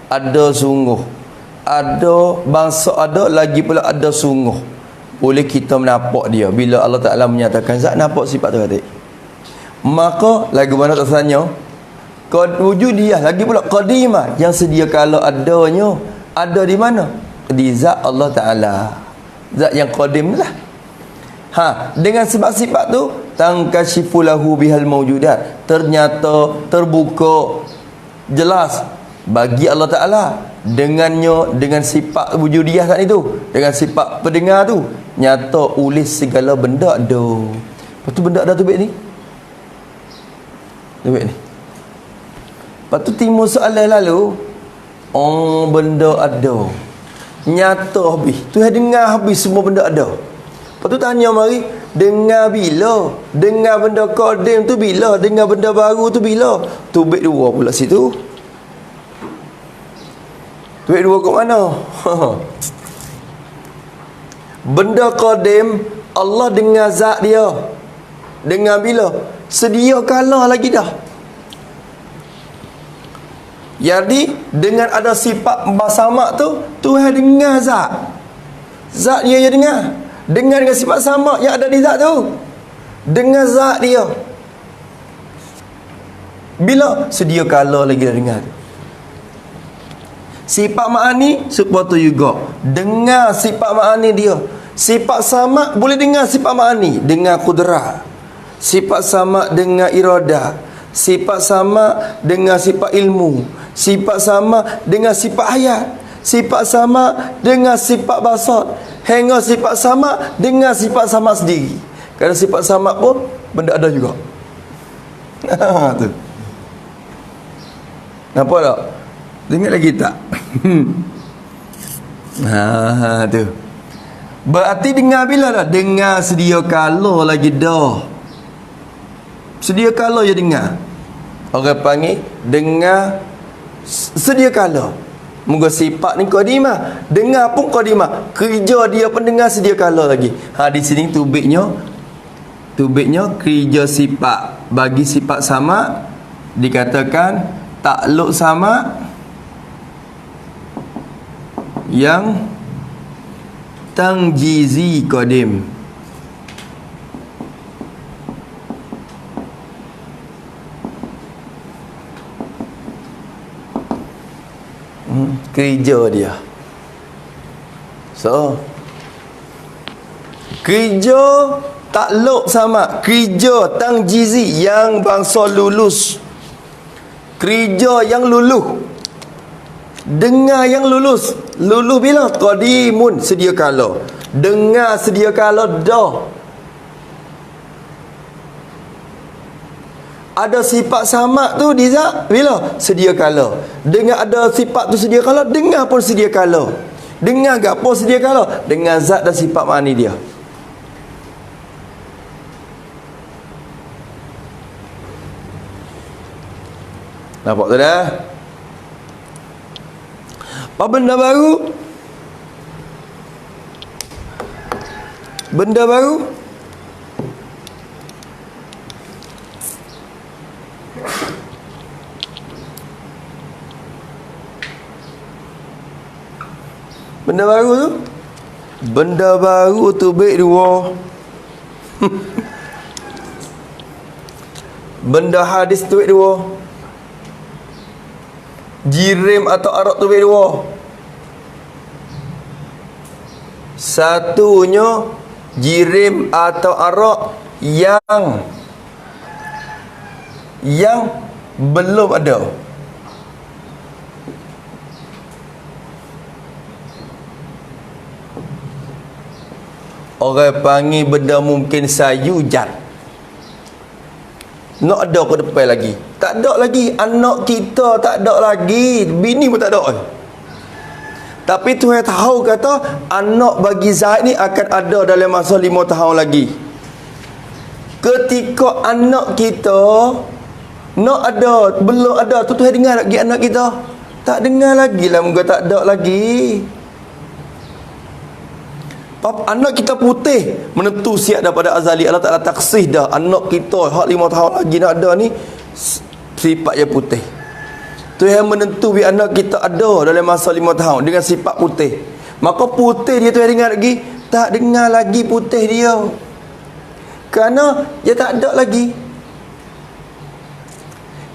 ada sungguh. Ada bangsa ada, lagi pula ada sungguh. Boleh kita menampak dia. Bila Allah Ta'ala menyatakan zat, nampak sifat tu tadi. Maka lagu mana tak tanya, wujud dia lagi pula qadimah, yang sedia kala adanya. Ada di mana? Di zat Allah Ta'ala, zat yang qadim lah. Dengan sebab sifat tu tangkashifu lahu bihal mawjudat, ternyata terbuka jelas bagi Allah Ta'ala dengannya, dengan sifat wujudiyah tadi tu, dengan sifat pendengar tu, nyata oleh segala benda ada. Lepas tu benda ada tu baik ni, lepas tu timbul soalan lalu, benda ada nyata habis tu, dengar habis semua benda ada. Lepas tu tanya mari, dengar bila? Dengar benda qadim tu bila? Dengar benda baru tu bila? Tu baik dua pula situ. Duit dua kat mana? Benda qadim, Allah dengar zat dia. Dengar bila? Sedia kala lagi dah. Jadi dengan ada sifat sama tu, Tuhan dengar zat. Zat dia dengar. Dengar dengan sifat sama yang ada di zat tu. Dengar zat dia. Bila? Sedia kala lagi dah dengar tu. Sifat ma'ani seperti tu juga. Dengar sifat ma'ani dia. Sifat sama boleh dengar sifat ma'ani, dengar kudrah. Sifat sama dengar iradah. Sifat sama dengar sifat ilmu. Sifat sama dengar sifat hayat. Sifat sama dengar sifat basat. Hingga sifat sama dengar sifat sama sendiri. Kerana sifat sama pun benda ada juga. Tu. Nampak tak? Dengar lagi tak? Tu. Berarti dengar bila dah? Dengar sedia kala lagi dah. Sedia kala je dengar. Orang panggil dengar sedia kala. Moga sifat ni qadimah. Dengar pun qadimah. Kerja dia pun dengar sedia kala lagi. Di sini tubiknya kerja sifat. Bagi sifat sama dikatakan takluk sama yang tangjizi qadim. Kerja dia. So Kerja takluk sama. Kerja tangjizi yang bangsa lulus. Kerja yang luluh. Dengar yang lulus. Luluh bila? Qadimun, sedia kala. Dengar sedia kala dah. Ada sifat sama tu Diza bila? Sedia kala. Dengar ada sifat tu sedia kala, dengar pun sedia kala. Dengar gapo sedia kala? Dengar zat dan sifat ma'ani dia. Nampak tu dah? Apa benda baru? Benda baru? Benda baru tu? Benda baru tu baik dua. Benda hadis tu baik dua. Jirim atau arak tu baik dua. Satunya jirim atau arak yang belum ada. Orang panggil benda mungkin sayujat. Nak ada ke depan lagi? Tak ada lagi. Anak kita tak ada lagi. Bini pun tak ada. Tapi Tuhan tahu kata anak bagi Zaid ni akan ada dalam masa 5 tahun lagi. Ketika anak kita nak ada, belum ada tu Tuhan dengar lagi anak kita. Tak dengar lagi lah, moga tak ada lagi. Anak kita putih menentu siap daripada azali. Allah Ta'ala taksih dah anak kita hak 5 tahun lagi nak ada ni sifatnya putih. Tuhan menentu bi anak kita ada dalam masa 5 tahun dengan sifat putih. Maka putih dia Tuhan dengar lagi, tak dengar lagi putih dia. Kerana dia tak ada lagi.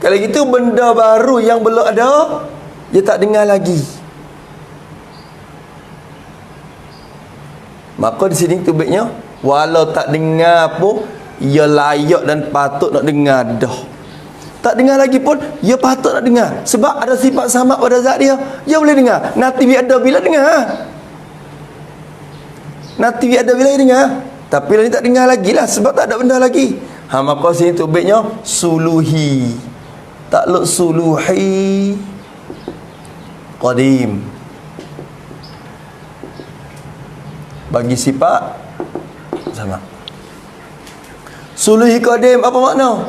Kalau gitu benda baru yang belum ada dia tak dengar lagi. Maka di sini tubiknya walau tak dengar pun ia layak dan patut nak dengar dah. Tak dengar lagi pun ia patut nak dengar sebab ada sifat sama pada zat dia. Dia boleh dengar. Nanti biar ada bila dengar. Nanti biar ada bila dengar. Tapi dia tak dengar lagi lah sebab tak ada benda lagi. Maka sini tubiknya suluhi. Takluk suluhi qadim. Bagi sifat sama. Suluhi qadim apa makna?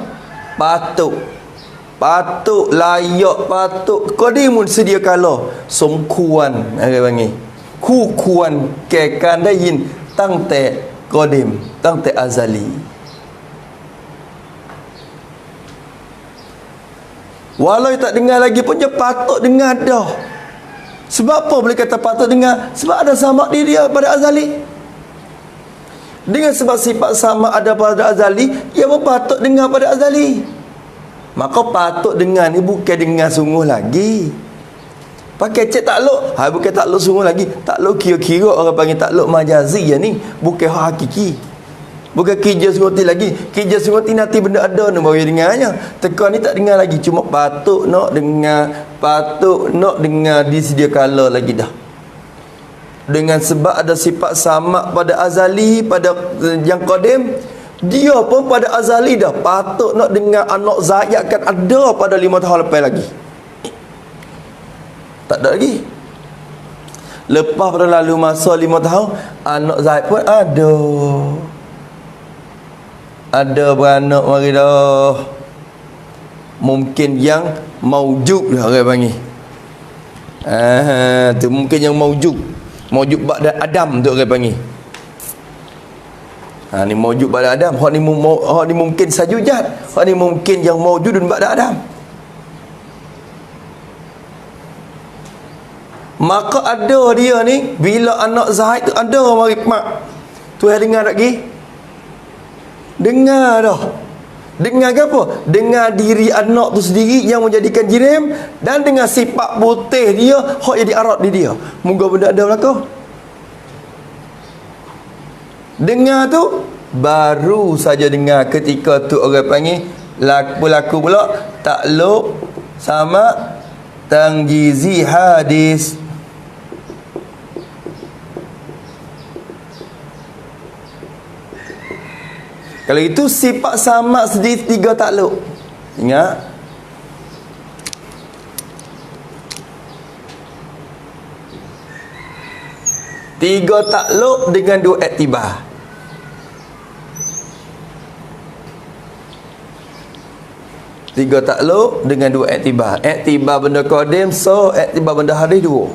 Patut, layak, patut. Qadimun sedia kala. Songkuan orang panggil. Kukuan kekan dayin tang te qadim, tang te azali. Walau tak dengar lagi pun dia patut dengar dah. Sebab apa boleh kata patut dengar? Sebab ada sama di dia pada azali. Dengan sebab sifat sama ada pada azali, ia pun patut dengar pada azali. Maka patut dengar ni bukan dengar sungguh lagi. Pakai cek takluk. Bukan takluk sungguh lagi. Takluk kira-kira orang panggil takluk majazi ya ni. Bukan hakiki. Bukan kerja sungguh lagi. Kerja sungguh nanti benda ada ni baru dengarnya. Teka ni tak dengar lagi. Cuma patut nak dengar. Patut nak dengar di sedia kala lagi dah. Dengan sebab ada sifat sama pada azali, pada yang qadim. Dia pun pada azali dah. Patut nak dengar anak Zaid akan ada pada 5 tahun lepas lagi. Tak ada lagi. Lepas pada lalu masa 5 tahun, anak Zaid pun ada. Ada beranak mari dah. Mungkin yang maujud dah orang panggil. Tu mungkin yang maujud. Maujud ba'da Adam tu orang panggil. Ni maujud ba'da Adam. Hak ni mungkin sajujat. Hak ni mungkin yang maujudun ba'da Adam. Maka ada dia ni bila anak Zaid tu ada mari mak. Tuhan dengar lagi. Dengar dah. Dengar ke apa? Dengar diri anak tu sendiri yang menjadikan jirim dan dengan sifat putih dia hak jadi arat di dia. Moga benda ada belaka. Dengar tu baru saja dengar, ketika tu orang panggil laku pula takluk sama tangjizi hadis. Kalau itu sifat sama sendiri 3 takluk. Ingat, tiga takluk dengan 2 iktibar. Tiga takluk dengan 2 iktibar. Iktibar benda qadim, so iktibar benda hadis 2.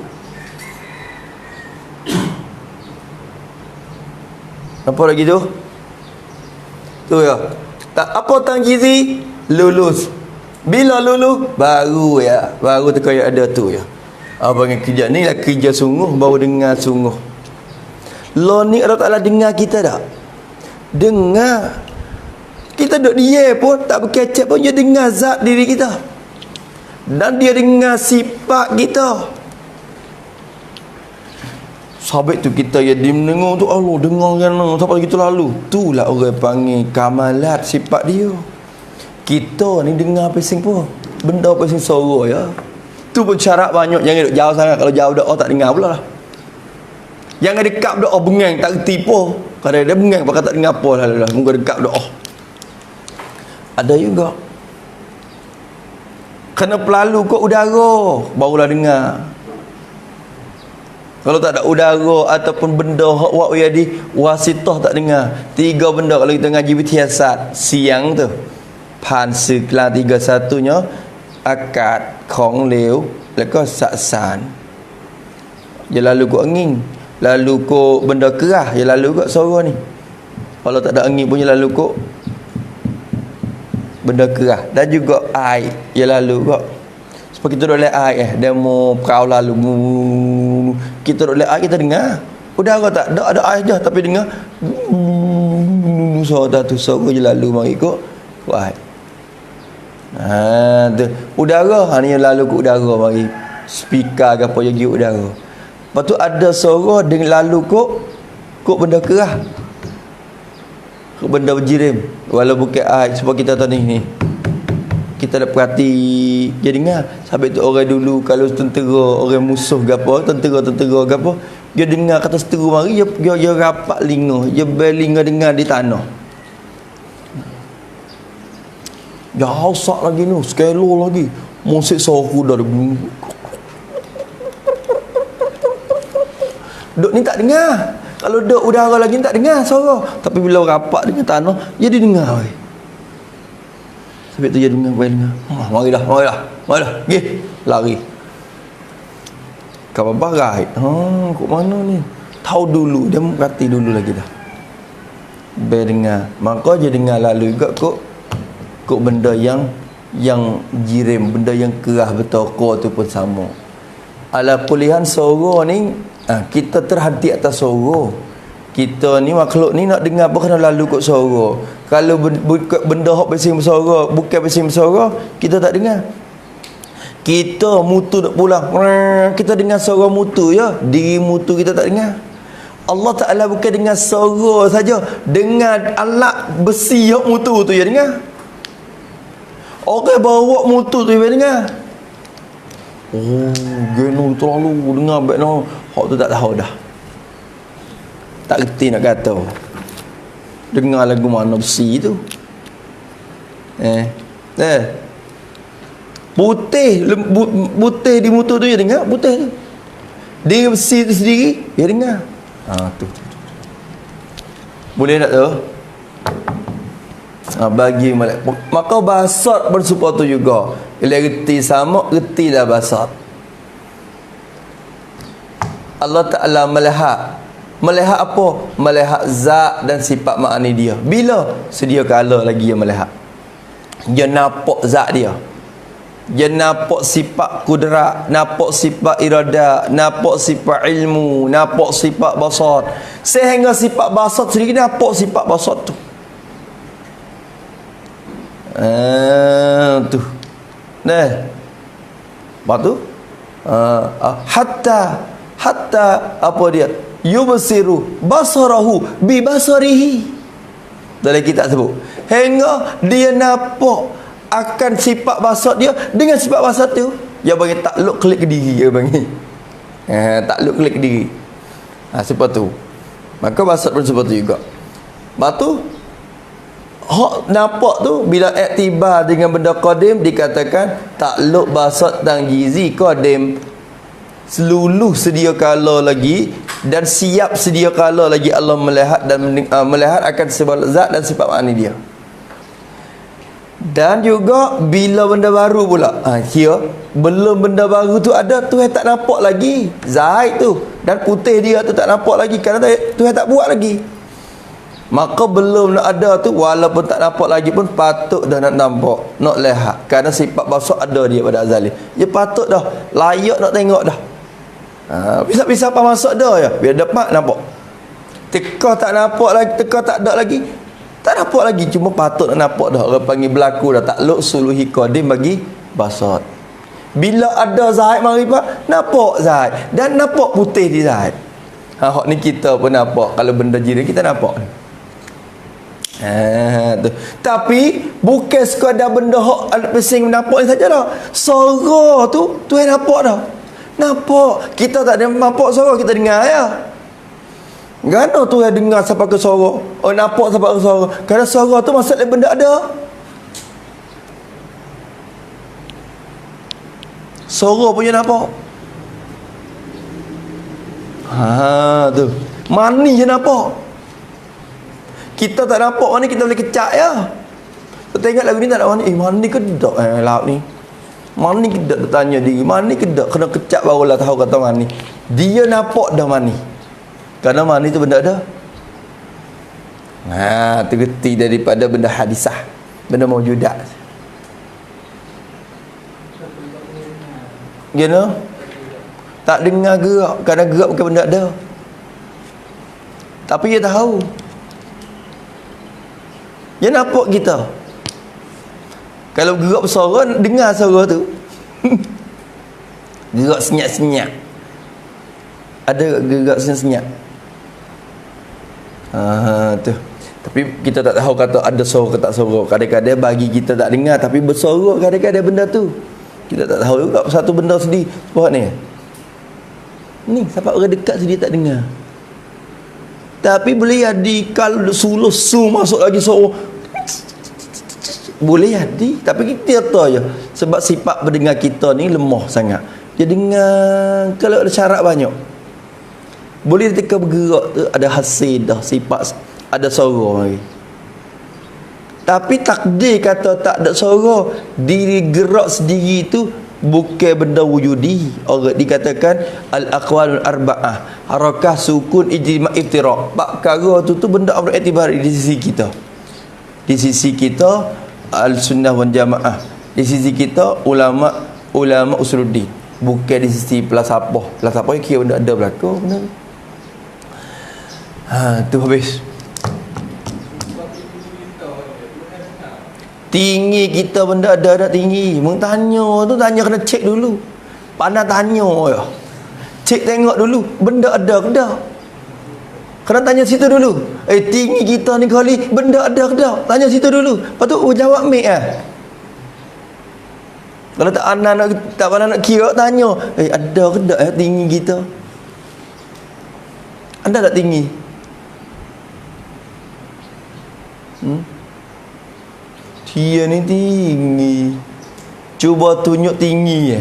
Apa lagi tu? Tu ya. Tak apa tangjizi? Lulus. Bila lulus? Baru terkaya ada tu ya. Apa yang kerja ni lah, kerja sungguh, baru dengar sungguh. Lo ni Allah Ta'ala dengar kita tak? Dengar. Kita duduk dia pun tak berkecap pun, dia dengar zat diri kita. Dan dia dengar sifat kita. Sabit tu kita ya dengar tu, Allah dengar kan sampai gitu lalu. Itulah orang panggil kamalat sifat dia. Kita ni dengar pesing pun, benda pesing suara ya. Tu pun syarat banyak, jangan duduk jauh sangat. Kalau jauh dah tak dengar pula lah. Jangan dekat doa bengang tak reti pun. Kadang dia bengang pakai tak dengar apa lah. Muka dekat doa. Ada juga. Kena pelalu kot udara barulah dengar. Kalau tak ada udara ataupun benda hak jadi wasitah tak dengar. 3 benda kalau kita ngaji wityasat siang tu. Pan seklan 31-nya akad khong lew lepas saksan. Dia lalu ko angin, lalu ko benda kerah, dia lalu ko suara ni. Kalau tak ada angin punya lalu ko benda kerah, dan juga air dia lalu ko. Sebab kita duduk lihat air demo perahu lalu, kita duduk lihat air, kita dengar udara tak ada air je, tapi dengar suara tu, suara je lalu mari ko air. Tu udara, ni lalu ke udara mari speaker ke apa jadi udara. Lepas tu ada suara dengan lalu kok benda kerah, kok benda berjirim, walau bukan air. Sebab kita tahu ni kita dah perhati dia dengar. Sampai tu orang dulu kalau tentera, orang musuh ke apa, tentera ke apa, dia dengar kata seteru mari, dia rapat linga, dia belinga dengar di tanah. Dia hausak lagi tu, skelo lagi. Musik sohu dah duk ni tak dengar. Kalau duk udara lagi tak dengar suara. Tapi bila rapat dengan tanah, dia dengar. Sebab tu dia dengar, mari dah. Pergi, lari. Kau barai. Kok mana ni? Tahu dulu, dia perhati dulu lagi dah. Biar dengar. Maka dia dengar lalu juga kok benda yang jirim, benda yang kerah bertokor tu pun sama. Ala kulihan suara ni, kita terhati atas suara. Kita ni makhluk ni nak dengar apa kena lalu kot suara. Kalau benda hok bising bersuara, bukan bising bersuara, kita tak dengar. Kita mutu nak pulang, kita dengar suara mutu ya, diri mutu kita tak dengar. Allah Ta'ala bukan dengar suara saja, dengar alat besi hok mutu tu ya dengar. Orang bawa mutu tu dia dengar. Geno terlalu dengar baik no. Hak tu tak tahu dah. Tak reti nak kata. Dengar lagu mana besi tu. Putih di mutu tu dia dengar, putih tu. Dia besi tu sendiri dia dengar. Tu. Boleh tak tu? Bagi maka basat bersupa tu juga. Bila reti sama, retilah basat. Allah Ta'ala melihat apa? Melihat zat dan sifat ma'ani dia. Bila? Sedia kala lagi dia melihat. Dia nampak zat dia, dia nampak sifat kudrat, nampak sifat irada, nampak sifat ilmu, nampak sifat basat. Sehingga sifat basat sendiri nampak sifat basat tu. Tu. Lepas tu hatta apa dia? yubsiru basarahu bi basarihi. Dalam kitab sebut, hingga dia nampak akan sifat basar dia dengan sifat basar tu. Dia bagi takluk klik ke diri, dia bagi. Takluk klik ke diri. Sifat tu. Maka basar pun seperti juga. Lepas tu hak nampak tu bila iktibar dengan benda qadim dikatakan takluk basat tangjizi qadim, seluruh sedia kala lagi dan siap sedia kala lagi Allah melihat dan melihat akan sifat zat dan sifat makna dia. Dan juga bila benda baru pula, kira belum benda baru tu ada, Tuhan tak nampak lagi zahid tu dan putih dia tu tak nampak lagi kerana Tuhan tak buat lagi. Maka belum nak ada tu, walaupun tak nampak lagi pun patut dah nak nampak, nak lihat, kerana sifat basar ada dia pada azali. Dia patut dah, layak nak tengok dah. Bisa-bisa apa masuk dah ya, biar dapat nampak. Teka tak nampak lagi, teka tak ada lagi, tak nampak lagi, cuma patut nak nampak dah. Orang panggil berlaku dah takluk suluhi qadim bagi basar. Bila ada zahid marifat, nampak zahid dan nampak putih di zahid. Hak ni kita pun nampak, kalau benda jiran kita nampak. Tu. Tapi bukan sekadar benda hak pesing nampak saja dah. Suara tu Tuhan nampak dah. Nampak. Kita tak ada nampak suara, kita dengar ya. Gana Tuhan dengar sampai ke suara. Oh, nampak sampai ke suara. Kerana suara tu maksudnya benda ada. Suara punya nampak. Tu. Mani je nampak. Kita tak nampak mana, kita boleh kecak ya. Kita tengok lagu ni tak ada mana. Mana ke tak laut ni? Mana ke tak tanya diri. Mana ke tak? Kena kecak barulah tahu kata mana. Dia nampak dah mana. Kerana mana tu benda ada. Tergerti daripada benda hadisah. Benda mawjudat. Gimana? Tak dengar gerak. Kerana gerak bukan benda ada. Tapi dia tahu. Dia nampak kita. Kalau gerak bersuara, dengar suara tu. Gerak senyap-senyap. Ada gerak senyap-senyap. Tu. Tapi kita tak tahu kata ada suara ke tak suara. Kadang-kadang bagi kita tak dengar, tapi bersuara kadang-kadang benda tu. Kita tak tahu juga satu benda sedih. Buat ni. Ni, sampai orang dekat sedih tak dengar. Tapi boleh jadi kalau suluh su masuk lagi suara. Boleh jadi, tapi kita tahu je sebab sifat pendengar kita ni lemah sangat. Dia dengar kalau ada syarat banyak. Boleh ketika bergerak tu ada hasil dah, sifat ada suara lagi. Tapi takdir kata tak ada suara, diri gerak sendiri tu bukan benda wujudi. Orang dikatakan al-aqwalul arba'ah, harakah, sukun, ijma', iftiraq. Perkara tu benda amr i'tibar di sisi kita. Di sisi kita al-sunnah wal jamaah, di sisi kita ulama usuluddin, bukan di sisi pelasapah yang kira benda ada berlaku benar. Tu habis. Tinggi kita benda ada tinggi. Mung tanya tu tanya kena cek dulu. Pandai tanya ya. Cek tengok dulu benda ada ke tak. Kena tanya situ dulu. Tinggi kita ni kali benda ada ke tak? Tanya situ dulu. Lepas tu jawab mik Kalau tak pandai nak kira tanya, ada ke tak tinggi kita? Ada tak tinggi? Dia ni tinggi. Cuba tunjuk tinggi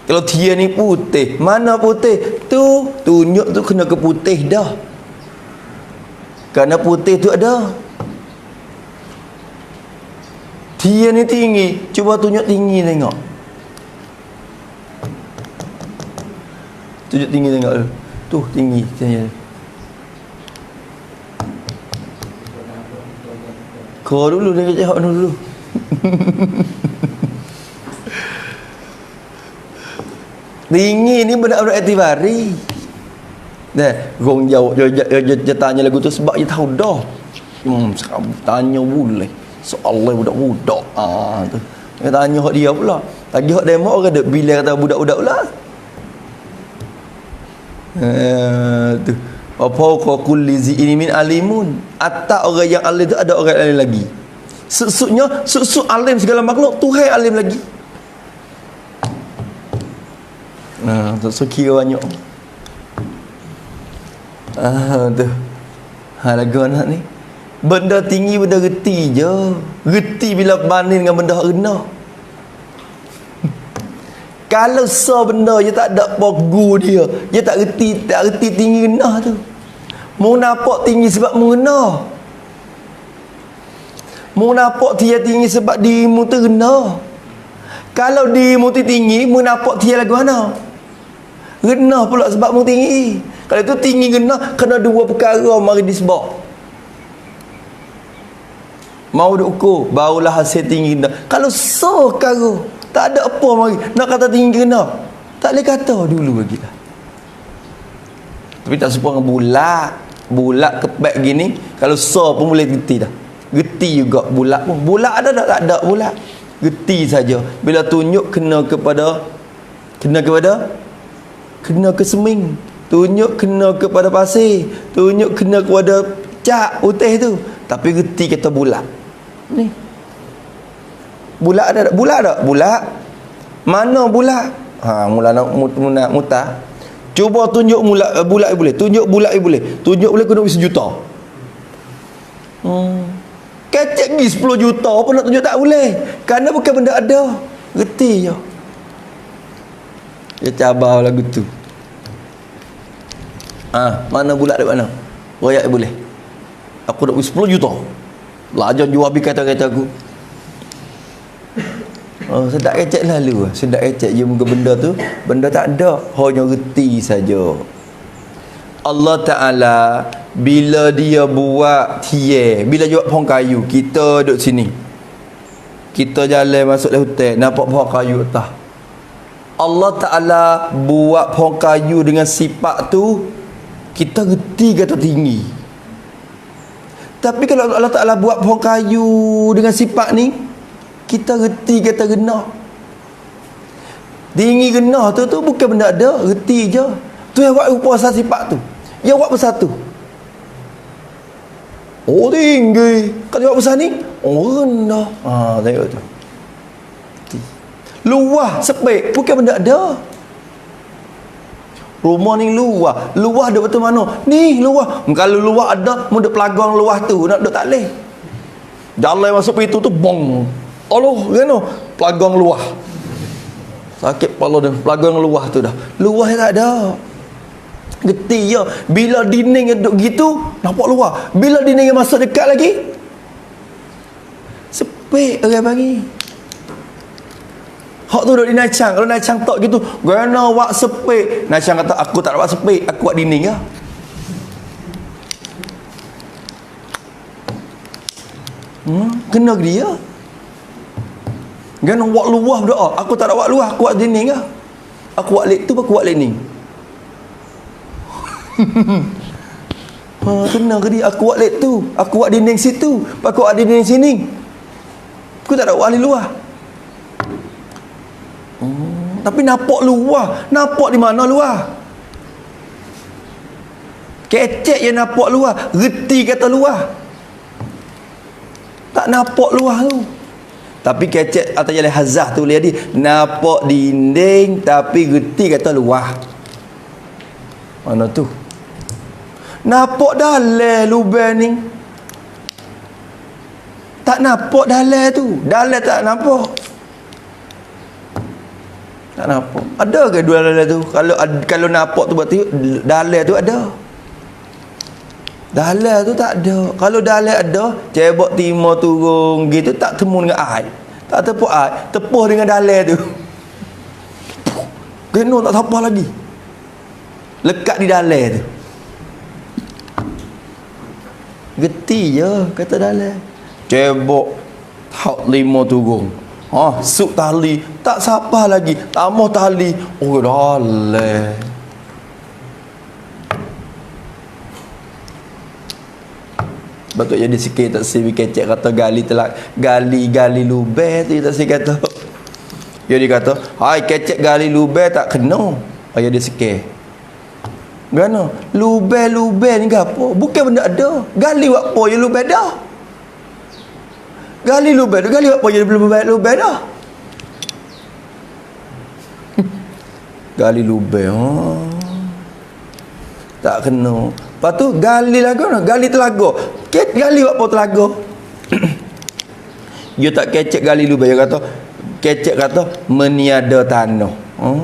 Kalau dia ni putih, mana putih? Tu, tunjuk tu kena ke putih dah. Kerana putih tu ada. Dia ni tinggi, cuba tunjuk tinggi tengok. Tunjuk tinggi tengok tu. Tu tinggi. Kau dulu dia cakap dulu. Tinggi ni benda-benda etibari. Gong jawab dia tanya lagu tu sebab dia tahu dah. Sekarang tanya boleh. Soalan budak-budak. Tu. Dia tanya hak dia pula. Lagi hak demo orang dek bila kata budak-budak pula. Tu. Apa kulli zi ini min alimun. Atas orang yang alim tu ada orang alim lagi. Sesuknya sesuk alim segala makhluk, Tuhan alim lagi. Tak kira banyak. Tu. Lagu anak ni. Benda tinggi, benda reti je. Reti bila banding dengan benda rendah. Kalau benda je tak ada pogu dia tak reti tinggi rendah tu. Mau nampak tinggi sebab mu rendah. Mu nampak dia tinggi sebab dirimu tu rendah. Kalau dirimu tu tinggi, mu nampak dia lagu mana? Rendah pula sebab mu tinggi. Kalau itu tinggi rendah, kena dua perkara mari disebab. Mau duk ukur, barulah hasil tinggi rendah. Kalau perkara, tak ada apa mari nak kata tinggi rendah. Tak boleh kata dulu lagi lah. Tapi tak serupa dengan bulat kepek gini, kalau pun boleh geti dah. Geti juga bulat pun. Bulat ada tak? Tak ada bulat. Geti saja. Bila tunjuk kena ke seming. Tunjuk kena kepada pasir. Tunjuk kena kepada cak putih tu. Tapi geti kata bulat. Ni. Bulat ada tak? Bulat tak? Bulat. Mana bulat? Mula nak muta. Cuba tunjuk bulat boleh. Tunjuk bulat boleh. Tunjuk boleh kena 1 juta. Kecek pergi 10 juta apa nak tunjuk tak boleh. Kerana bukan benda ada. Reti je. Dia cabar lagu tu. Mana bulat dekat mana? Royak boleh. Aku nak 10 juta. Belajar jual habis kata-kata aku. Sedap kecek lalu. Sedap kecek je muka benda tu. Benda tak ada. Hanya reti saja. Allah Ta'ala bila dia buat bila buat pohon kayu, kita duduk sini, kita jalan masuk dalam hutan, nampak pohon kayu atas. Allah Ta'ala buat pohon kayu dengan sifat tu, kita reti kata tinggi. Tapi kalau Allah Ta'ala buat pohon kayu dengan sifat ni, kita reti kata rendah. Tinggi rendah tu bukan benda ada, reti je. Tu yang buat rupa sifat tu. Yang buat bersatu. Tinggi. Kalau buat besar ni, rendah. Tengok tu. Luah, sepik, bukan benda ada. Rumah ni luah. Luah ada betul mana? Ni luah. Kalau luah ada, mu duk pelagang luah tu, nak duk tak leh. Jalan masuk pintu tu, bong. Allah, kena pelagang luah. Sakit kepala dia, pelagang luah tu dah. Luah tak ada. Geti je. Bila dinding duduk gitu, nampak luar. Bila dinding masuk dekat lagi, sepik orang bagi. Hak tu duduk di Nacang. Kalau Nacang tak gitu, gana wak sepik. Nacang kata, aku tak nak wak sepik, aku wak dinding lah. Kena ke dia. Gana wak luah berdoa. Aku tak nak wak luah, aku wak dinding lah. Aku wak lek tu, aku wak dinding. Kena ke dia. Aku buat lek tu, aku buat dinding situ, aku buat dinding sini. Aku tak ada wali luar. Tapi nampak luar. Nampak di mana luar? Kecek je nampak luar. Reti kata luar. Tak nampak luar tu. Tapi kecek atau jalan hazah tu boleh jadi. Nampak dinding tapi reti kata luar. Mana tu? Nampak dalam lubang ni. Tak nampak dalam tu. Dalam tak nampak. Tak nampak. Ada ke dua dalam tu? Kalau nampak tu berarti dalam tu ada. Dalam tu tak ada. Kalau dalam ada, cebok timur turun gitu tak temu dengan air. Tak tepuk air, tepuh dengan dalam tu. Kena tak apa lagi. Lekat di dalam tu. Geti je kata dalam. Cebok hak 5 turun. Suk tali tak siapa lagi. Tambah tali. Dalam. Betul jadi sikit tak si kecek kata gali telak. Gali lubang tu tak si kata. Dia kata, "Hai kecek gali lubang tak kena." Ayah dia sikit. Gana lubang ni gapo? Bukan benda ada. Gali buat apa je lubang dah. Gali lubang tu, gali buat apa je lubang dah. Gali lubang. Oh. Tak kena. Lepas tu gali lagu nak, gali telaga. Gali buat apa telaga? Dia tak kecek gali lubang, dia kata kecek kata meniada tanah. Oh.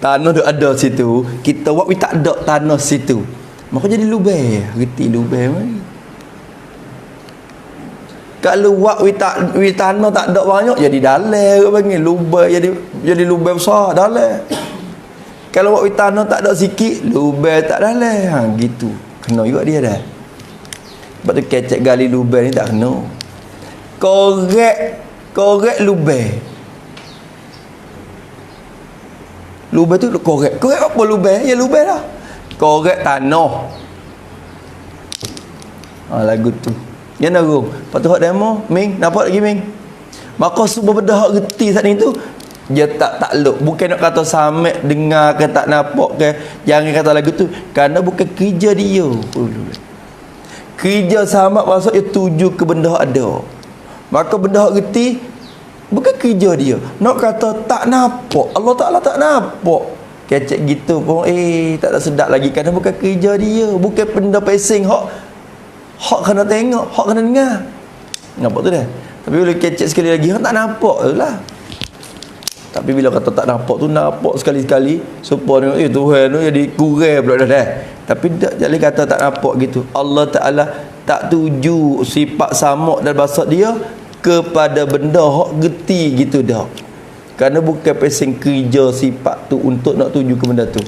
Tanah tu ada situ, kita buat tak ada tanah situ. Maka jadi lubang, reti lubang mai. Kalau buat tanah tak ada banyak jadi dalam ke panggil lubang, jadi lubang besar dalam. Kalau buat tanah tak ada sikit, lubang tak dalam. Ha gitu. Kena juga dia dah. Sebab tu kecek gali lubang ni tak kena. Korek lubang. Lubang tu korek. Korek apa lubang? Ya lubang dah. Korek tanah. Ha lagu tu. Ya narung. Lepas tu hak demo, Ming, nampak lagi Ming. Maka semua benda hak reti saat ni tu dia tak takluk. Bukan nak kata samek dengar ke tak nampak ke, jangan kata lagu tu kerana bukan kerja dia. Kerja sama maksud dia tuju ke benda ada. Maka benda hak reti bukan kerja dia. Nak kata tak nampak, Allah Taala tak nampak. Kecek gitu pun tak ada sedap lagi kerana bukan kerja dia, bukan benda pesing hak kena tengok, hak kena dengar. Nampak tu dah. Tapi bila kecek sekali lagi hak tak nampak lah. Tapi bila kata tak nampak tu nampak sekali-sekali supaya Tuhan tu jadi kurang pula dah. Tapi tak jadi kata tak nampak gitu. Allah Taala tak tuju sifat samak dan basat dia kepada benda hak geti gitu dah. Kerana bukan pesing kerja sifat tu untuk nak tuju ke benda tu.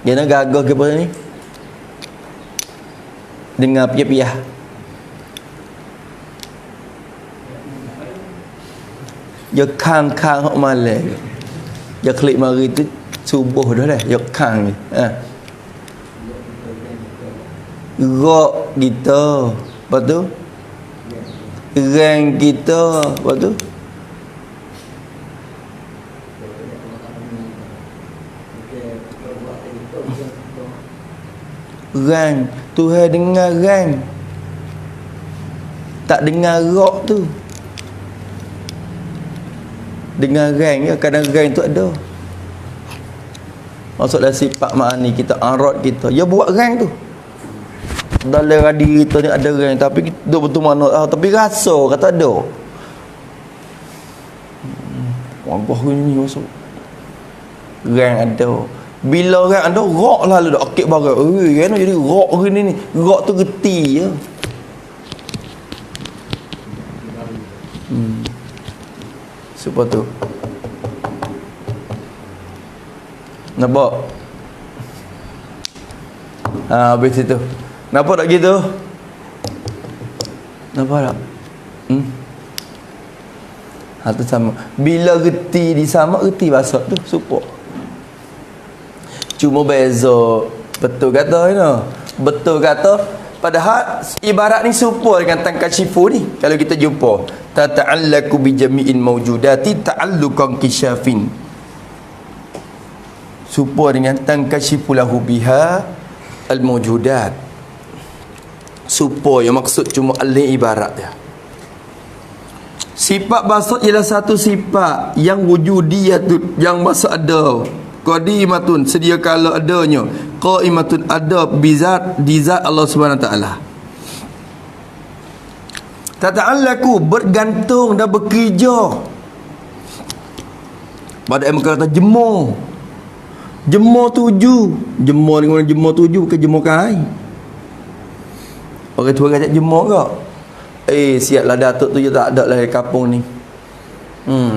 Dia nak gagah ke apa ni? Dengar piah-piah. Dia kang hok malam. Dia klik mari tu subuh dah. Dia kang ni. Gerak kita. Lepas tu rang kita. Lepas tu rang. Tuhan dengar rang. Tak dengar rock tu. Dengar rang ya, kadang rang tu ada. Maksudnya sifat ma'ani kita, arad kita. Ya buat rang tu. Dalam diri kita ni ada rang, tapi kita betul mana tapi rasa kata ada. Wabah ni masuk. Rang ada. Bila rang ada, rock lalu dah akik barang. Kan jadi rock gini ni. Rock tu geti ya. Sebab tu nampak habis itu nampak tak gitu, nampak tak tu sama. Bila reti di sama, reti basah tu support. Cuma beza betul kata betul kata padahal ibarat ni support dengan tangkashifu ni. Kalau kita jumpa tata'allaku bi jami'in mawjudati ta'allukan kisyafin, support dengan tangkashifu lahu biha al mawjudat. Support yang maksud cuma alih ibarat dia. Sifat basat ialah satu sifat yang wujudiyatun, yang masa ada, qadimatun sedia kala adanya, qaimatun ada bizat di zat Allah Subhanahu Wa Taala. Tata'allaku bergantung dan bekerja. Pada yang kata jemur. Jemur tuju. Jemur dengan jemur tuju bukan jemur kain. Orang tua kata jemur ke? Siaplah datuk tu dia tak ada lah di kampung ni.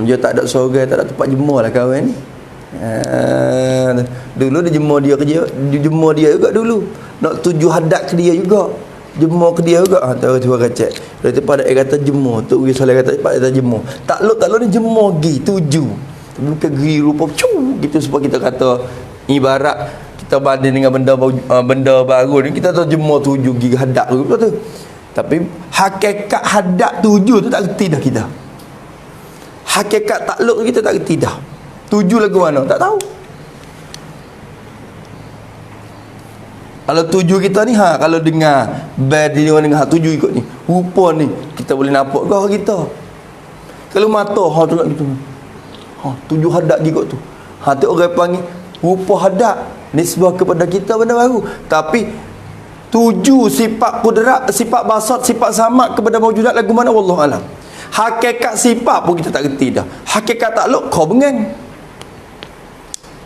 Dia tak ada sorang, tak ada tempat jemur lah kawan ni. Dulu dia jemur dia kerja, dia jemur dia juga dulu. Nak tuju hadap ke dia juga. Jemur ke dia juga. Tahu tu orang kata. Lepas pada kata jemur, tu pergi solat kata pada jemur. Takluk ni jemur gi tuju. Tapi bukan gi rupa gitu sebab kita kata ibarat kita banding dengan benda baru ni kita tahu jemur tuju gi hadap tu. Tapi hakikat hadap tuju tu tak reti dah kita. Hakikat takluk kita tak reti dah. Tuju lagu mana? Tak tahu. Kalau tuju kita ni, kalau dengar band dia orang dengar tuju ikut ni, rupa ni kita boleh nampak kau kita. Kalau mata tolak gitu. Tuju hadap ikut tu. Tu orang panggil rupa hadap, nisbah kepada kita benda baru. Tapi tuju sifat kudrat, sifat basat, sifat samak kepada maujudat lagu mana wallahu alam. Hakikat sifat pun kita tak kerti dah. Hakikat takluk kau bengang.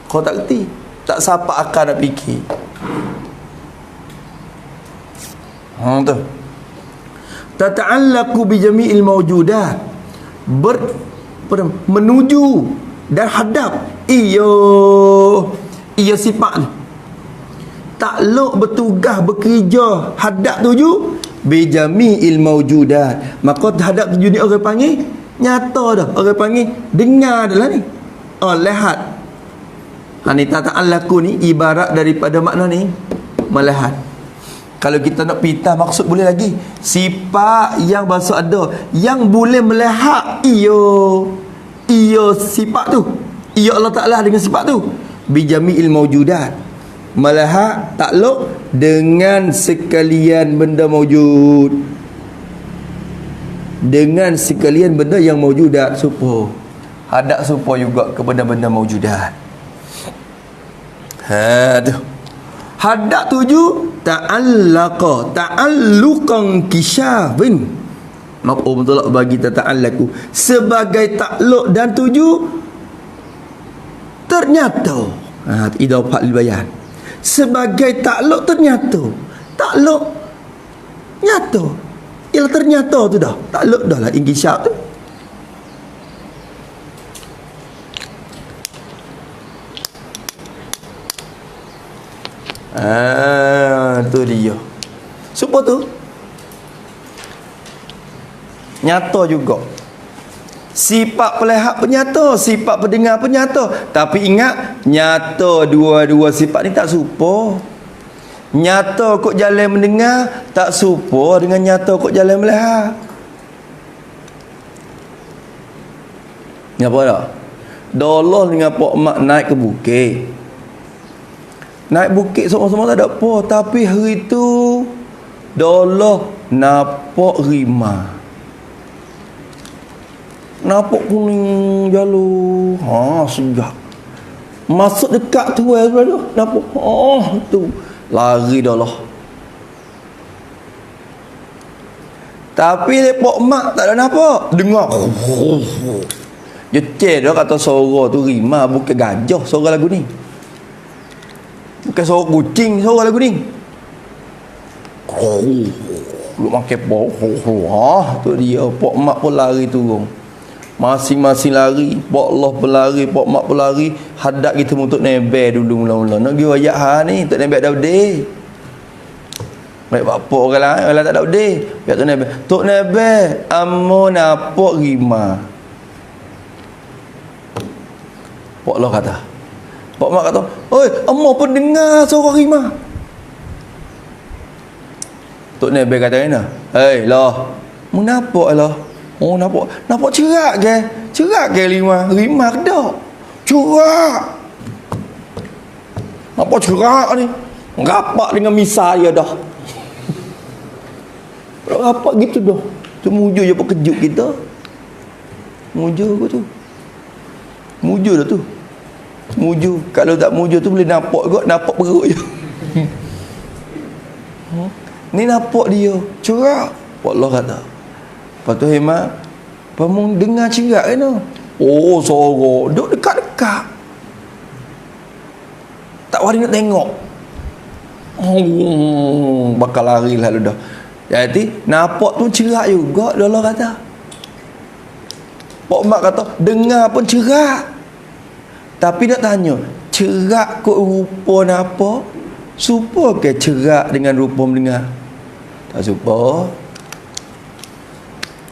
Kau tak kerti. Tak sapa akal nak fikir. Tu. Tata'allaqu bi jami'il mawjudat. Menuju dan hadap. Iyo sifat ni. Takluk bertugas bekerja hadap tuju bi jami'il mawjudat. Maka hadap tuju ni orang panggil nyata dah. Orang panggil dengar dah lah ni. Lihat. Ni tata'allaqu ni ibarat daripada makna ni melihat. Kalau kita nak pitah maksud boleh lagi. Sifat yang bahasa ada yang boleh melihat iyo sifat tu. Iyo Allah Ta'ala dengan sifat tu. Bijami'il mawjudat. Melihat takluk dengan sekalian benda mawjud. Dengan sekalian benda yang mawjudat. Supo. Hadap supo juga kepada benda mawjudat. Tu. Hadap tuju ta'alluqan kisyafin. Mafhum betul bagi ta'allaku sebagai takluk dan tuju ternyata. Idafah lil bayan. Sebagai takluk ternyata. Takluk nyata. Ialah ternyata tu dah. Takluk dah lah inkisyaf tu. Tu dia. Supaya tu nyata juga. Sifat pelihat pun nyata, sifat pendengar pun nyata. Tapi ingat, nyata dua-dua sifat ni tak serupa. Nyata kok jalan mendengar tak serupa dengan nyata kok jalan melihat. Ngapa tak? Doloh dengan Pak Mak naik ke bukit. Naik bukit sama-sama tak ada apa. Tapi hari tu doloh nampak rimah. Nampak kuning jalur. Sejak masuk dekat tu nampak. Tu lari dah lah. Tapi Pak Mak tak ada nampak. Dengar Jeceh dah kata suara tu rimah, bukan gajah suara lagu ni. Bukan suara kucing suara lagu ni. Lu makan tu dia. Pak Mak pun lari turun. Masing-masing lari. Pak Allah pun lari, Pak Mak pun lari. Hadap kita untuk nebel dulu mula-mula. Nak pergi ayat ni tak nebel dah bedeh. Baik apa orang lain tak ada bedeh. Biar tu nebel. Tok nebel amo nampak rimah. Pak Allah kata. Pak Mak kata, "Oi, amo pun dengar suara rimah." Tok nebel kata kena. "Hei lah, mu nampak lah." Oh nampak cerak ke? Cerak ke rimah ke tak? Cerak. Nampak cerak ni. Rapat dengan misal dia dah. Rapat gitu dah. Tu mujur je kejut kita. Mujur ke tu? Mujur dah tu. Mujur. Kalau tak mujur tu boleh nampak kot. Nampak perut je. Ni nampak dia. Cerak. Allah kata. Lepas tu hemat. Pemung dengar cerak kan tu. Oh sorok. Duk dekat-dekat. Tak wari nak tengok. Bakal lari lalu dah. Jadi nampak tu cerak juga. Allah kata. Pak Mak kata dengar pun cerak. Tapi nak tanya, cerak kot rupa apa? Supa ke cerak dengan rupa mendengar? Tak supa.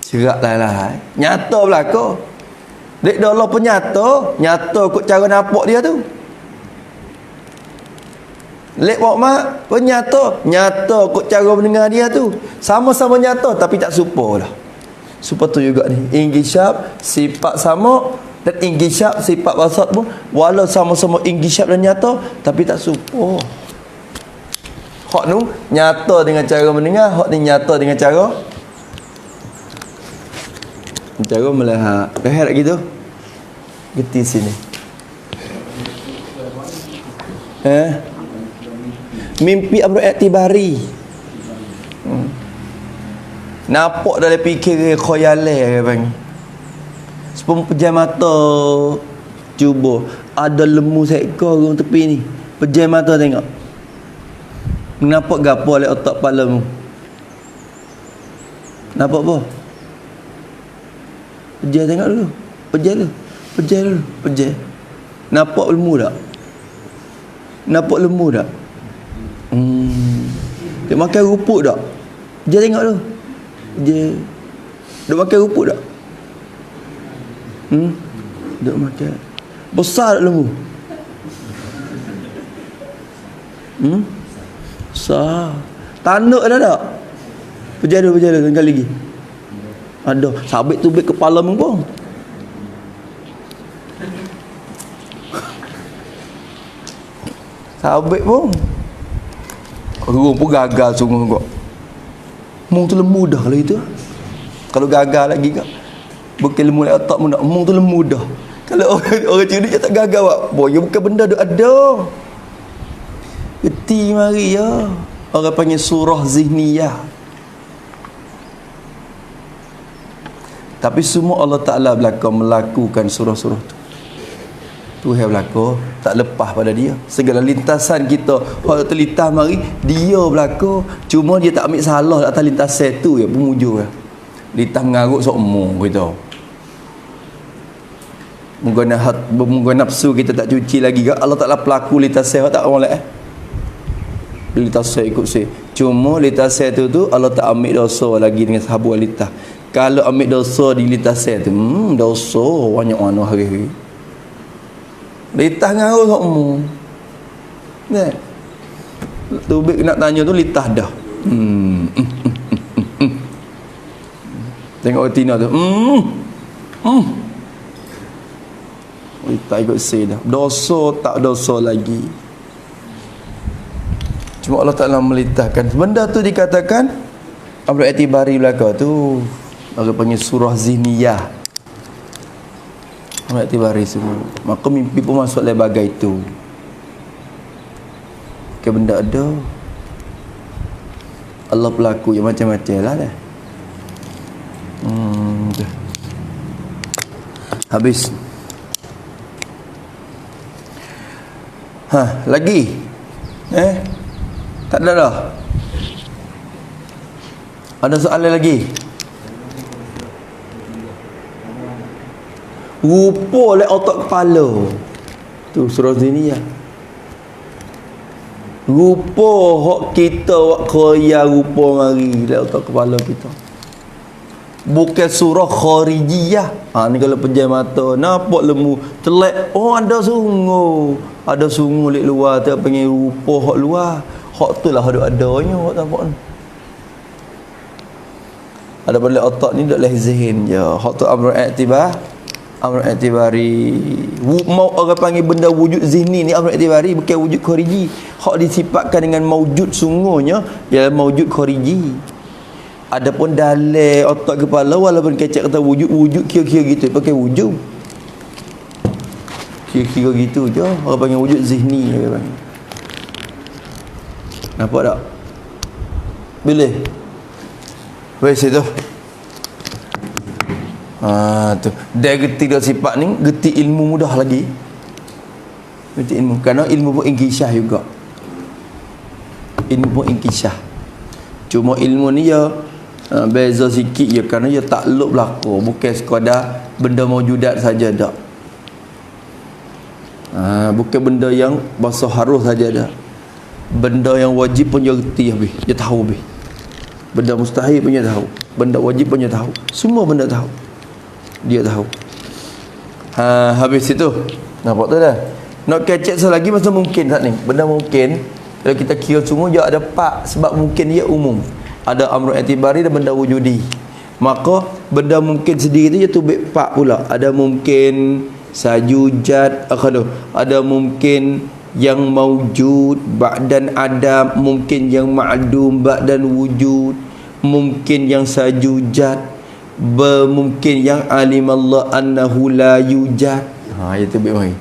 Cerak lah. Nyata belaka. Dek Allah pun nyata. Nyata kot cara nampak dia tu. Lek Pak Mak pun nyata. Nyata kot cara mendengar dia tu. Sama-sama nyata tapi tak supa dah. Supa tu juga ni. Ingisyab sifat sama. Dan ingisyab sifat basat pun walau sama-sama ingisyab dan nyata tapi tak supa. Hak tu nyata dengan cara mendengar, hak ni nyata dengan cara melihat. Leher lagi tu. Geti sini. Mimpi amru i'tibari. Nampak dalam fikir khayale ke bang. Sepuluh pejam mata cuba ada lemu seekor orang tepi ni. Pejam mata tengok. Nampak gapo oleh otak kepalamu? Nampak apa? Pejam tengok dulu. Pejam dulu. Pejam. Nampak lemu tak? Nampak lemu tak? Dia makan rupuk tak? Pejam tengok dulu. Dia makan rupuk tak? Dia makan. Besar tak lembu? Besar. Tanduk dah tak? Berjara sekali lagi. Ada. Sabit tubik kepala mu pun. Sabit pun. Orang pun gagal sungguh kok. Mung tu lembu dah kalau itu. Kalau gagal lagi kak. Bukan lembu nak otak mu nak. Mung tu lembu dah. Kalau orang cerdik dia tak gagal wak. Boy, bukan benda tu ada. Geti mari ya. Orang panggil surah zihniyah. Tapi semua Allah Ta'ala melakukan surah-surah tu. Tuhan berlaku, tak lepas pada dia. Segala lintasan kita, kalau terlintas mari, dia berlaku. Cuma dia tak ambil salah atas lintasan tu ya, penghujung ya. Lintas mengarut sokmo kita. Menggunakan nafsu kita tak cuci lagi ke? Allah Ta'ala pelaku lintasan tak orang lain. Lintasan ikut saya. Cuma lintasan tu Allah tak ambil dosa lagi dengan sahabat lintas. Kalau ambil dosa di lintasan tu, dosa banyak mana hari-hari. Litah ngaruh sokmu. Kan? Tubik nak tanya tu litah dah. Tengok retina tu. Litah ikut say dah. Dosa tak dosa lagi. Cuma Allah Ta'ala melitahkan. Benda tu dikatakan amru i'tibari belaka tu. Orang panggil surah zihniyah. Amru i'tibari semua. Maka mimpi pun masuk dalam bagai itu. Ke benda ada. Allah pelaku yang macam-macam lah dah. Habis. Lagi. Tak ada dah. Ada soalan lagi? Rupa oleh otak kepala. Tu surah Ziniyah. Rupa hak kita wak kaya rupa mari oleh otak kepala kita. Bukan surah kharijiyah. Ni kalau pejam mata nampak lembu telek. Oh ada sungu. Ada sungu lek luar tu panggil rupa hak luar. Hak tu lah adanya hak nampak ni. Ada balik otak ni dak leh zihin je. Hak tu amrul i'tibar. Amrul i'tibari. Mau orang panggil benda wujud zihni ni amrul i'tibari bukan wujud khariji. Hak disifatkan dengan maujud sungguhnya ialah maujud khariji. Adapun dalam otak kepala walaupun kecek kata wujud kira-kira gitu pakai wujud. Kira-kira gitu je. Orang panggil wujud zihni dia panggil. Nampak tak? Boleh? Baik situ. Tu. Dia geti dah sifat ni, geti ilmu mudah lagi. Geti ilmu. Kerana ilmu pun inkisah juga. Ilmu pun inkisah. Cuma ilmu ni ya beza sikit ya kerana ia takluk berlaku. Bukan sekadar benda maujudat saja tak. Bukan benda yang bahasa harus saja dah. Benda yang wajib pun dia reti habis. Dia tahu habis. Benda mustahil pun dia tahu. Benda wajib pun dia tahu. Semua benda tahu. Dia tahu. Habis itu. Nampak tu dah. Nak kecek selagi masa mungkin saat ni. Benda mungkin kalau kita kira semua dia ada 4 sebab mungkin dia umum. Ada amrul i'tibari dan benda wujudi. Maka benda mungkin sendiri tu dia tubik 4 pula. Ada mungkin sajujat, ada mungkin yang maujud ba'dan adam, mungkin yang ma'dum ba'dan wujud, mungkin yang sajujat, mungkin yang alimallah annahu la yujad. Itu baik mari.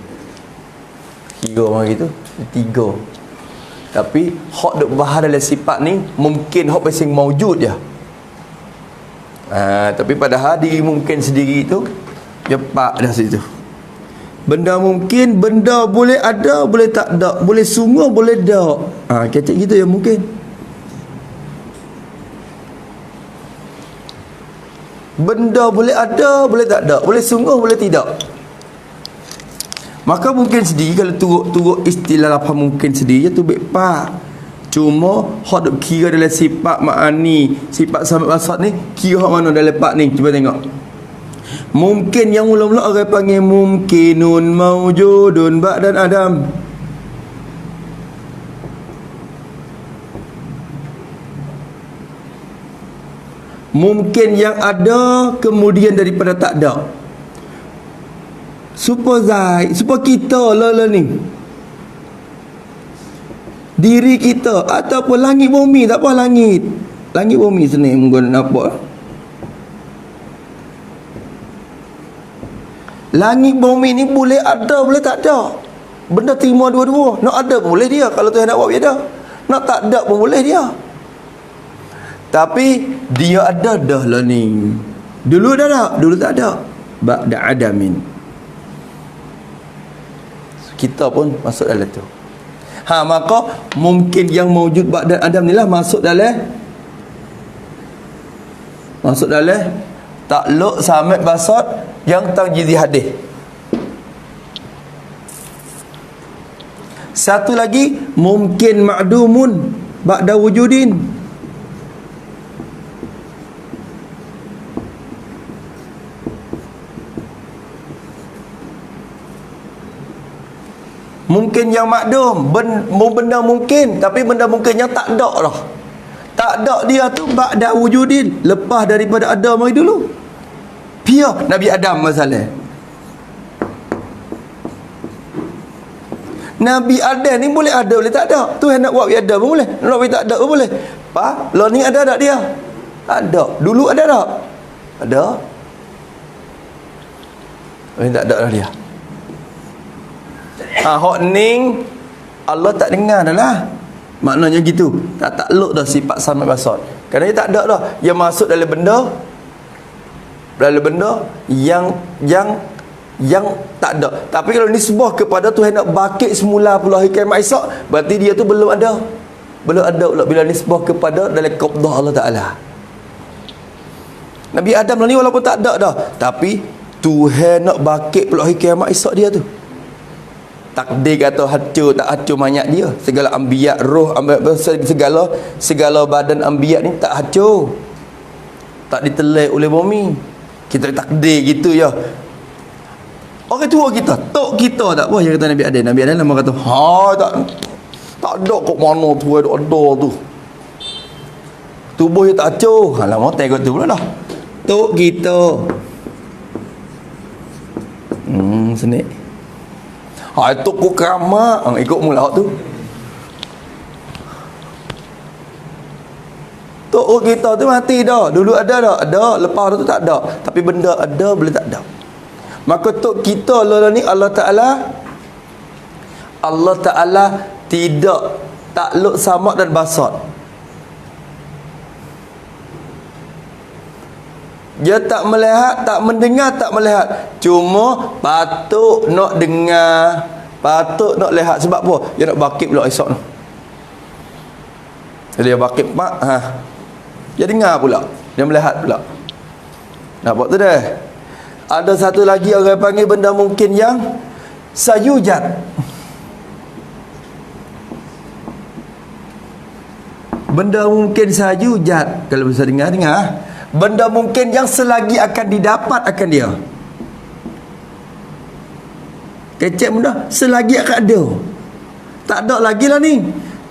Tiga mari tu, tiga. Tapi hak duk bahar dalam sifat ni mungkin hak pasing maujud je. Tapi padahal diri mungkin sendiri tu jepak dah situ. Benda mungkin, benda boleh ada, boleh tak ada, boleh sungguh, boleh tak. Kecik gitu ya mungkin. Benda boleh ada, boleh tak ada, boleh sungguh, boleh tidak. Maka mungkin sendiri kalau turut istilah lafaz mungkin sendiri tu baik pak. Cuma hak duk kira dalam sifat ma'ani, sifat samad basat ni, kira hak mana dalam pak ni? Cuba tengok. Mungkin yang mula-mula orang panggil mungkinun maujudun ba'dan adam. Mungkin yang ada kemudian daripada tak ada. Supaya kita lah ni, diri kita ataupun langit bumi, tak apa langit bumi sini mungkin apa. Langit bumi ni boleh ada, boleh tak ada. Benda terima dua-dua. Nak ada pun boleh dia, kalau Tuhan nak buat dia ada. Nak tak ada pun boleh dia. Tapi dia ada dah lah ni. Dulu dah tak? Dulu tak ada. Ba'da adamin. Kita pun masuk dalam tu. Maka mungkin yang mewujud ba'da adam ni lah masuk dalam takluk samad basat yang tanjizi hadis. Satu lagi mungkin ma'dumun ba'da wujudin. Mungkin yang makdum, benda mungkin, tapi benda mungkin yang tak ada dah. Tak ada dia tu ba'da wujudin, lepas daripada ada mari dulu. Pia Nabi Adam masalah. Nabi Adam ni boleh ada, boleh tak ada. Tuhan nak buat dia ada pun boleh, nak buat tak ada pun boleh. Lo ni ada tak dia? Ada. Dulu ada tak? Ada. Ini tak ada dah dia. Hak ning Allah tak dengar dah lah. Maknanya gitu. Tak takluk dah sifat samad basat. Kerana dia tak ada dah. Yang masuk dalam benda yang tak ada. Tapi kalau nisbah kepada Tuhan nak bakit semula pula hari kiamat esok, berarti dia tu belum ada. Belum ada pula bila nisbah kepada dalam qabdah Allah Ta'ala. Nabi Adam ni walaupun tak ada dah, tapi Tuhan nak bakit pula hari kiamat esok dia tu. Takdir kata hancur tak hancur mayat dia. Segala anbiya, roh, segala badan anbiya ni tak hancur. Tak ditelai oleh bumi. Kita takdir gitu ya. Orang tua kita, tok kita tak apa yang kata Nabi Adam. Nabi Adam lama kata, tak ada kok mana tu ada tu. Tubuh dia tak hancur. Lama tengok tu pula dah. Tok kita. Senik. Itu ku keramat. Ikut mula tu. Tok kita tu mati dah. Dulu ada tak? Ada. Lepas tu tak ada. Tapi benda ada boleh tak ada. Maka tok kita lah ni Allah Ta'ala tidak takluk samad dan basat. Dia tak melihat, tak mendengar, tak melihat. Cuma patut nak dengar, patut nak lihat. Sebab apa? Dia nak bakit pula esok tu. Dia bakit mak, dia dengar pula, dia melihat pula. Nampak tu dah. Ada satu lagi orang panggil benda mungkin yang sayujat. Benda mungkin sayujat. Kalau bisa dengar. Benda mungkin yang selagi akan didapat akan dia. Kecek benda selagi akan ada. Tak ada lagi lah ni.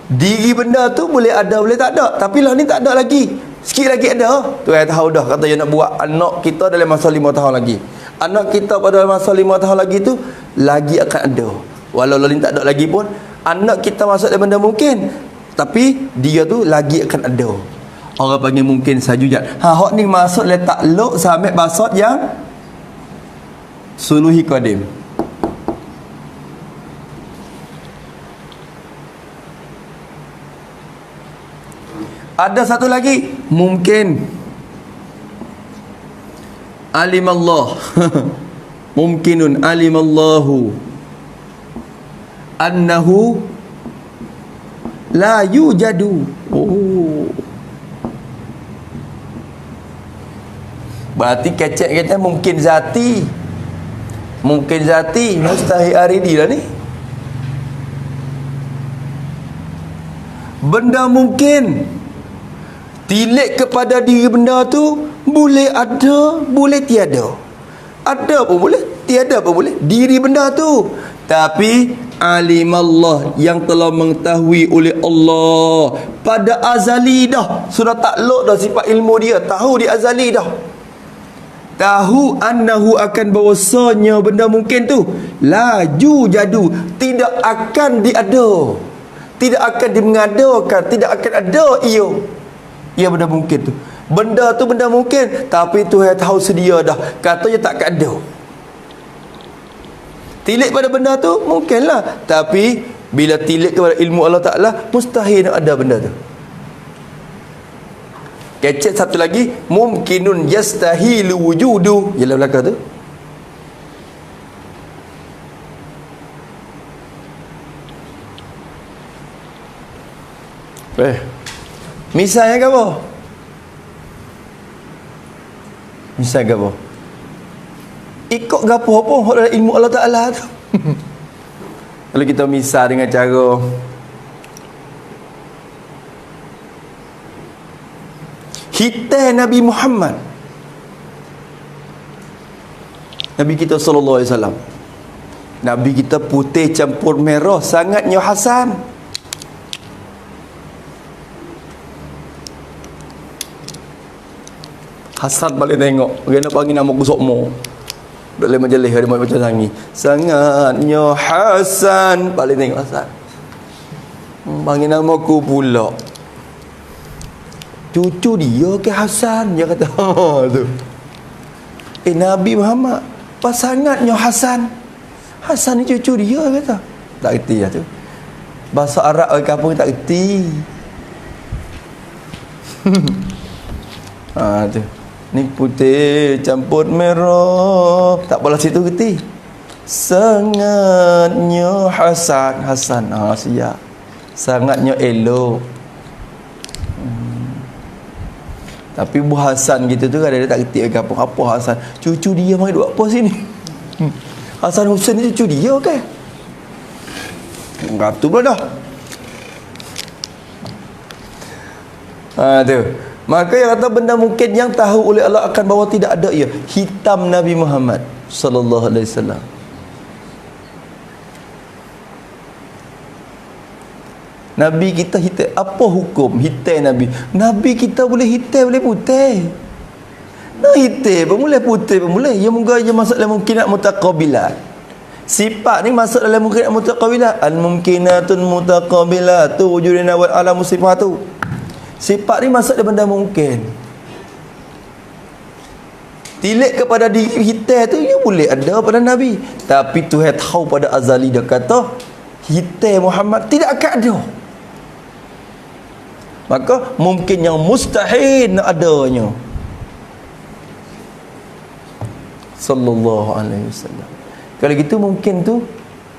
Diri benda tu boleh ada, boleh tak ada. Tapi lah ni tak ada lagi. Sikit lagi ada. Tuhan tahu dah. Kata dia nak buat anak kita dalam masa 5 tahun lagi. Anak kita pada masa 5 tahun lagi tu lagi akan ada. Walau lah ni tak ada lagi pun Anak kita masuk dalam benda mungkin, tapi dia tu lagi akan ada. Orang panggil mungkin sajujat. Hak ni masuk letak lok sampai basat yang suluhi qadim. Ada satu lagi, mungkin alimallah. Mungkinun alimallahu annahu la yujadu. Oh, berarti kecek-kecek mungkin zati. Mungkin zati mustahil aridi lah ni. Benda mungkin tilik kepada diri benda tu, boleh ada, boleh tiada. Ada pun boleh, tiada pun boleh. Diri benda tu. Tapi alimallah, yang telah mengetahui oleh Allah pada azali dah. Sudah takluk dah sifat ilmu dia. Tahu di azali dah. Tahu annahu akan bahawasanya benda mungkin tu laju jadu, tidak akan diada, tidak akan dimengadakan, tidak akan ada ia. Ia benda mungkin tu. Benda tu benda mungkin, tapi Tuhan tahu sedia dah. Katanya tak ada. Tilik pada benda tu mungkinlah, tapi bila tilik kepada ilmu Allah Ta'ala, mustahil nak ada benda tu. Kecek satu lagi, mungkinun yastahilu wujudu. Yalah belakang tu. Misalnya ke apa? Misal gapo? Ikut gapo pun dalam ilmu Allah Ta'ala tu. Kalau kita misal dengan cara hitam Nabi Muhammad, Nabi kita sallallahu alaihi wasallam, Nabi kita putih campur merah, sangatnya Hasan. Hasan balik tengok, kena panggil nama aku Sokmo. Dalam majalah ada macam sangi. Sangatnya Hasan, balik tengok Hasan. Panggil nama aku pula. Cucu dia ke Hasan, dia kata. Tu. Nabi Muhammad, pas sangatnya Hasan. Hasan ni cucu dia, kata. Tak kerti lah tu. Bahasa Arab orang kampung tak kerti. Tu. Ni putih campur merah, tak apalah situ kerti. Sangatnya Hasan. Hasan, siap. Sangatnya elok. Tapi Bu Hasan gitu tu kan, dia tak kerti ke apa. Apa Hasan? Cucu dia mai duk apa sini? Hasan Hussein ni cucu dia ke? Kata pula dah. Tu. Maka yang kata benda mungkin yang tahu oleh Allah akan bahawa tidak ada ia. Hitam Nabi Muhammad sallallahu alaihi wasallam. Nabi kita hitam. Apa hukum hitam Nabi? Nabi kita boleh hitam, boleh putih. Nah hitam pun boleh, putih pun boleh. Ya moga je masuk dalam mungkinat mutaqabilat. Sifat ni masuk dalam mungkinat mutaqabilat. Al-mumkinatun mutaqabilatu wujudina wal alamu sifatu. Sifat ni masuk dalam benda mungkin. Tilik kepada diri hitam tu, ya boleh ada pada Nabi. Tapi Tuhan tahu pada azali dia kata hitam Muhammad tidak akan ada. Maka mungkin yang mustahil nak adanya. Sallallahu alaihi wasallam. Kalau gitu mungkin tu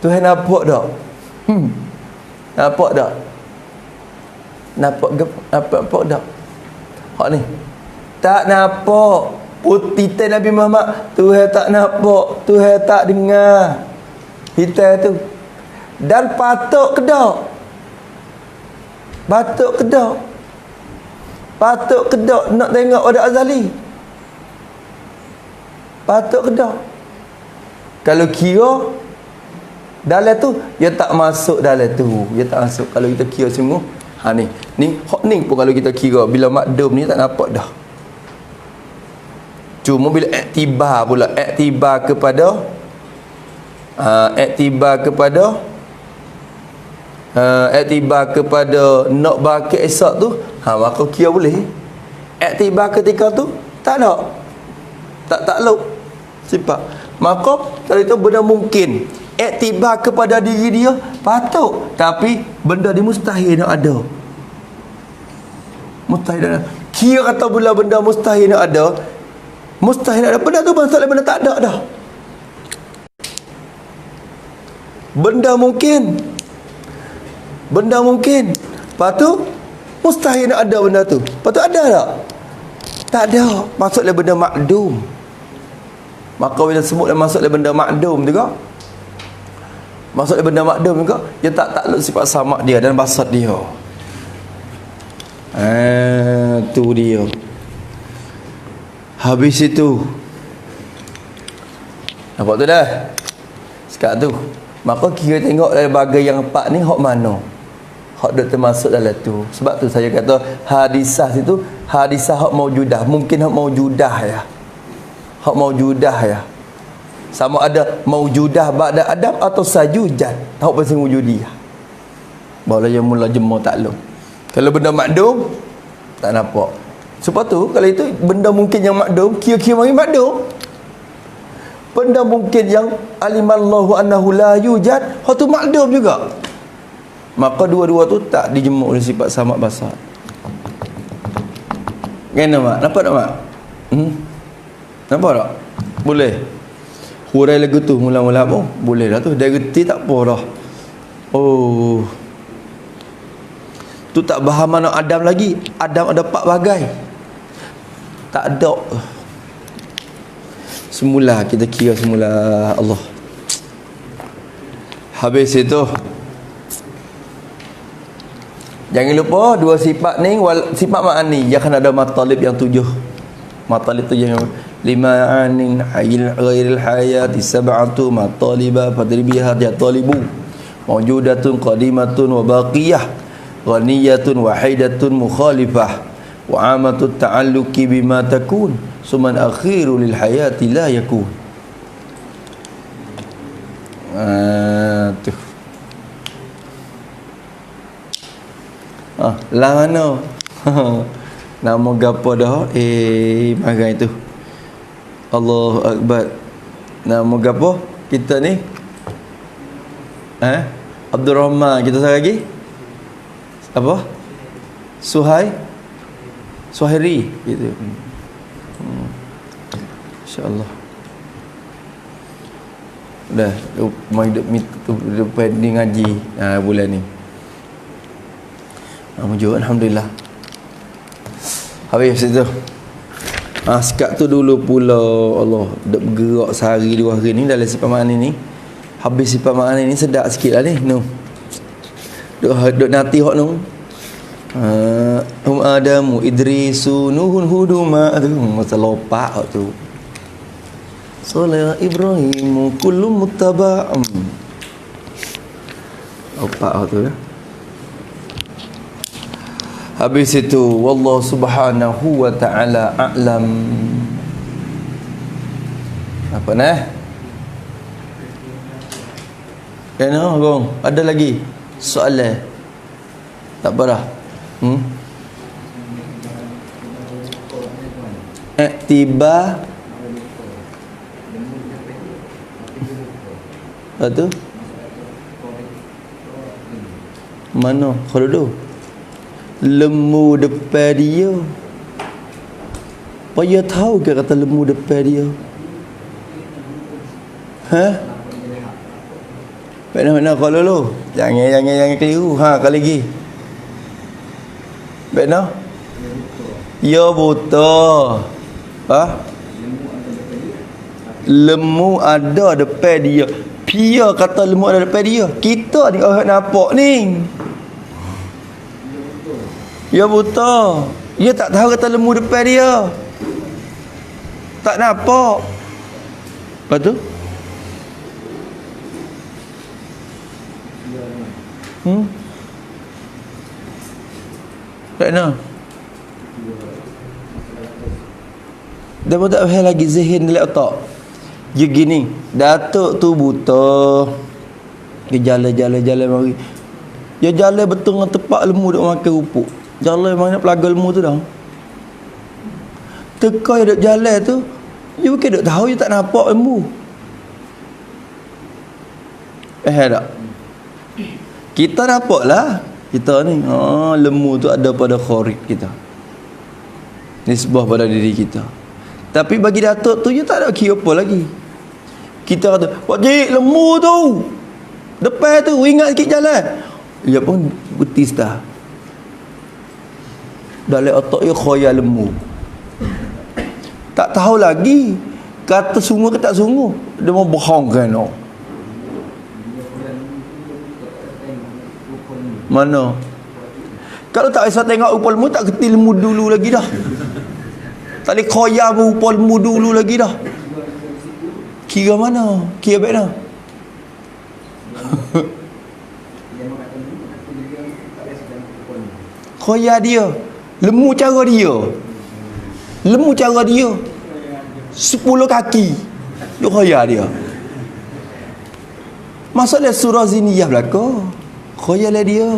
Tuhan nampak tak? Nampak tak? Nampak tak? Hak ni tak nampak. Putih Nabi Muhammad Tuhan tak nampak, Tuhan tak dengar hitam tu. Dan patut ke tak? Patut ke tak? Patut ke tak nak tengok pada azali? Patut ke tak? Kalau kira dalam tu, dia tak masuk dalam tu. Dia tak masuk. Kalau kita kira sungguh, ni hak ni pun kalau kita kira bila makdum ni tak nampak dah. Cuma bila iktibar pula, iktibar kepada iktibar kepada nak bakit esok tu, maka kira boleh. Iktibar ketika tu tak ada, tak takluk sifat. Maka kalau itu benda mungkin, iktibar kepada diri dia patut, tapi benda ni mustahil nak ada. Mustahil nak ada. Kira kata bila benda mustahil nak ada, mustahil nak ada, benda tu masalah benda tak ada dah. Benda mungkin, benda mungkin, lepas tu mustahil nak ada benda tu. Lepas tu ada tak? Tak ada. Maksudnya benda makdum. Maka bila sebut maksudnya benda makdum juga, maksudnya benda makdum juga, dia tak takluk sifat sama dia dan basat dia. Tu dia. Habis itu, nampak tu dah sekat tu. Maka kira tengok dari bagai yang empat ni hak mana, hak duk termasuk dalam tu. Sebab tu saya kata hadisah situ, hadisah hak maujudah. Mungkin hak maujudah ya, hak maujudah ya. Sama ada maujudah ba'da adam atau sajudat, hak pasal wujudi. Barulah yang mula jemur takluk. Kalau benda makdum tak nampak. Sebab tu kalau itu benda mungkin yang makdum, kira-kira mari makdum. Benda mungkin yang alimallahu annahu la yujad, hak tu makdum juga. Maka dua-dua tu tak dijemuk oleh sifat samak basar. Kena mak? Nampak tak mak? Nampak tak? Boleh. Hurai lagu tu mula-mula pun boleh dah tu. Dia reti tak apa dah. Oh, tu tak faham mana Adam lagi. Adam ada 4 bagai. Tak ada. Semula kita kira semula Allah. Habis itu, jangan lupa dua sifat ni, sifat ma'ani dia akan ada matalib yang 7. Matalib tu yang 5 anin hayil ghairil hayati sab'atu mataliba fadribiha ya talibu mawjudatun qadimatun wa baqiyah ghaniyatun wahidatun mukhalifah wa amatut ta'alluqi bima takun suman akhiru lil hayati la yakun. Tu lah mana nama gapo dah magai tu. Allahu akbar. Nama gapo kita ni? Abdul Rahman. Kita satu lagi apa? Suhairi gitu. Insya-Allah. Dah mau hidup depan ni ngaji bulan ni. Mujur alhamdulillah. Habis situ. Sekat tu dulu pula Allah duk bergerak sehari 2 hari ni dalam sifat ma'ani ni. Habis sifat ma'ani ni sedap sikit lah ni. Duk nanti hok nu. Adamu Idrisu Nuhun Huduma tu masa lopak hok tu. Soleh Ibrahimu kullu muttaba'am. Lopak hok tu dah. Habis itu wallahu subhanahu wa ta'ala a'lam. Apa nah? Kena gong. Ada lagi soalan? Tak apa dah. Iktibar. Apa tu? Mana? Khudu. Lemu depan dia. Payah tahu ke kata lemu depan dia? Mana kalau lu? Jangan keliru. Kali lagi. Benar? Ya buta. Lemu ada depan dia. Pia kata lemu ada depan dia. Kita ni orang nampak ni. Ya buta. Dia tak tahu kata lemu depan dia. Tak nampak. Lepas tu? Tak nak. Dia pun tak faham lagi zihin dalam otak. Dia gini, Datuk tu buta. Dia jalan-jalan mari. Dia jalan betul dengan tepat lembu duk makan rupuk. Jalan mana pelaga lembu tu dah. Teka dia duk jalan tu, dia bukan duk tahu, dia tak nampak lembu. Tak? Kita nampak lah. Kita ni, lembu tu ada pada kharif kita. Nisbah pada diri kita. Tapi bagi Datuk tu, dia tak ada kira apa lagi. Kita kata, Pakcik, lembu tu depan tu, ingat sikit jalan. Dia pun betis dah. Dalam otak dia khoyal lembu. Tak tahu lagi kata sungguh ke tak sungguh. Dia mau bohong kan. Mana? Kalau tak bisa tengok rupa lembu, tak kerti lembu dulu lagi dah. Tak boleh khoyal rupa lembu dulu lagi dah. Kira mana? Kira baik dah. Khoyal dia. Lembu cara dia. Lembu cara dia 10 kaki. Dia khoyal dia. Masalah surah ziniyah belaka. Khoyal dia.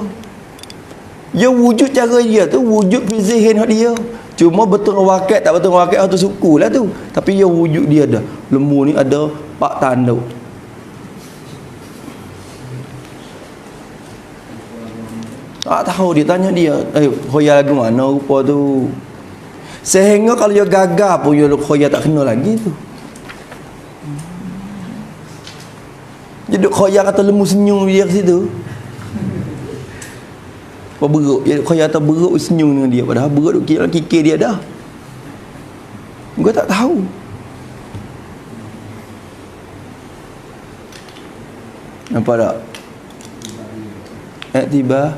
Dia wujud cara dia tu, wujud fizihin dia. Cuma betul wakat tak betul wakat tu suku lah tu. Tapi dia wujud dia dah. Lembu ni ada 4 tanduk. Tak tahu, dia tanya dia, khoyal lagu mana rupa tu. Sehingga kalau dia gagal pun dia khoyal tak kena lagi tu. Dia duk khoyal kata lembu senyum dia kat situ. Apa beruk, dia khoyal kata beruk senyum dengan dia, padahal beruk duk kikir dia dah. Gua tak tahu. Nampak tak? Iktibar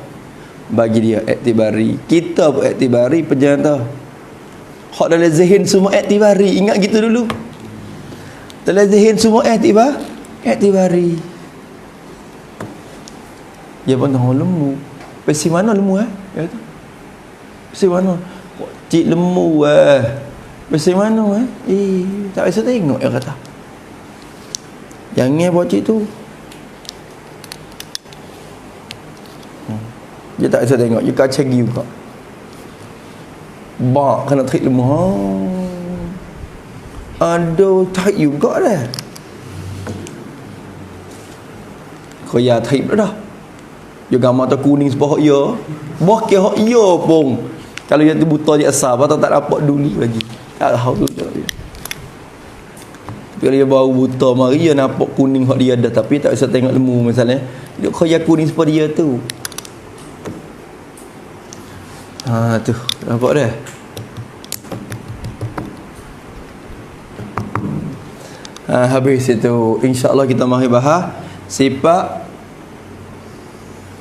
bagi dia iktibari. Kita pun iktibari penjana. Hak dalam zihin semua iktibari. Ingat gitu dulu. Dalam zihin semua iktibari. Dia pun tahu lembu. Pesi mana lembu Ya tu. Pesi mana? Cik lembu Pesi mana tak bisa tengok dia kata. Jangan buat cik tu. Dia tak bisa tengok, dia kacau juga. Bak kena trik lembu. Aduh, trik juga dah. Khoyal trik dah. Dia gambar tu kuning sebab hak ya. Bahkan hak ya pun. Kalau dia tu buta dia asal, patut tak dapat dulu lagi. Tak tahu tu dia. Kalau dia baru buta mari dia nampak kuning hak dia dah, tapi tak bisa tengok lembu misalnya. Dia khoyal kuning sebab dia tu. Tu nampak dah. Habis itu, insya-Allah kita mari bahas sifat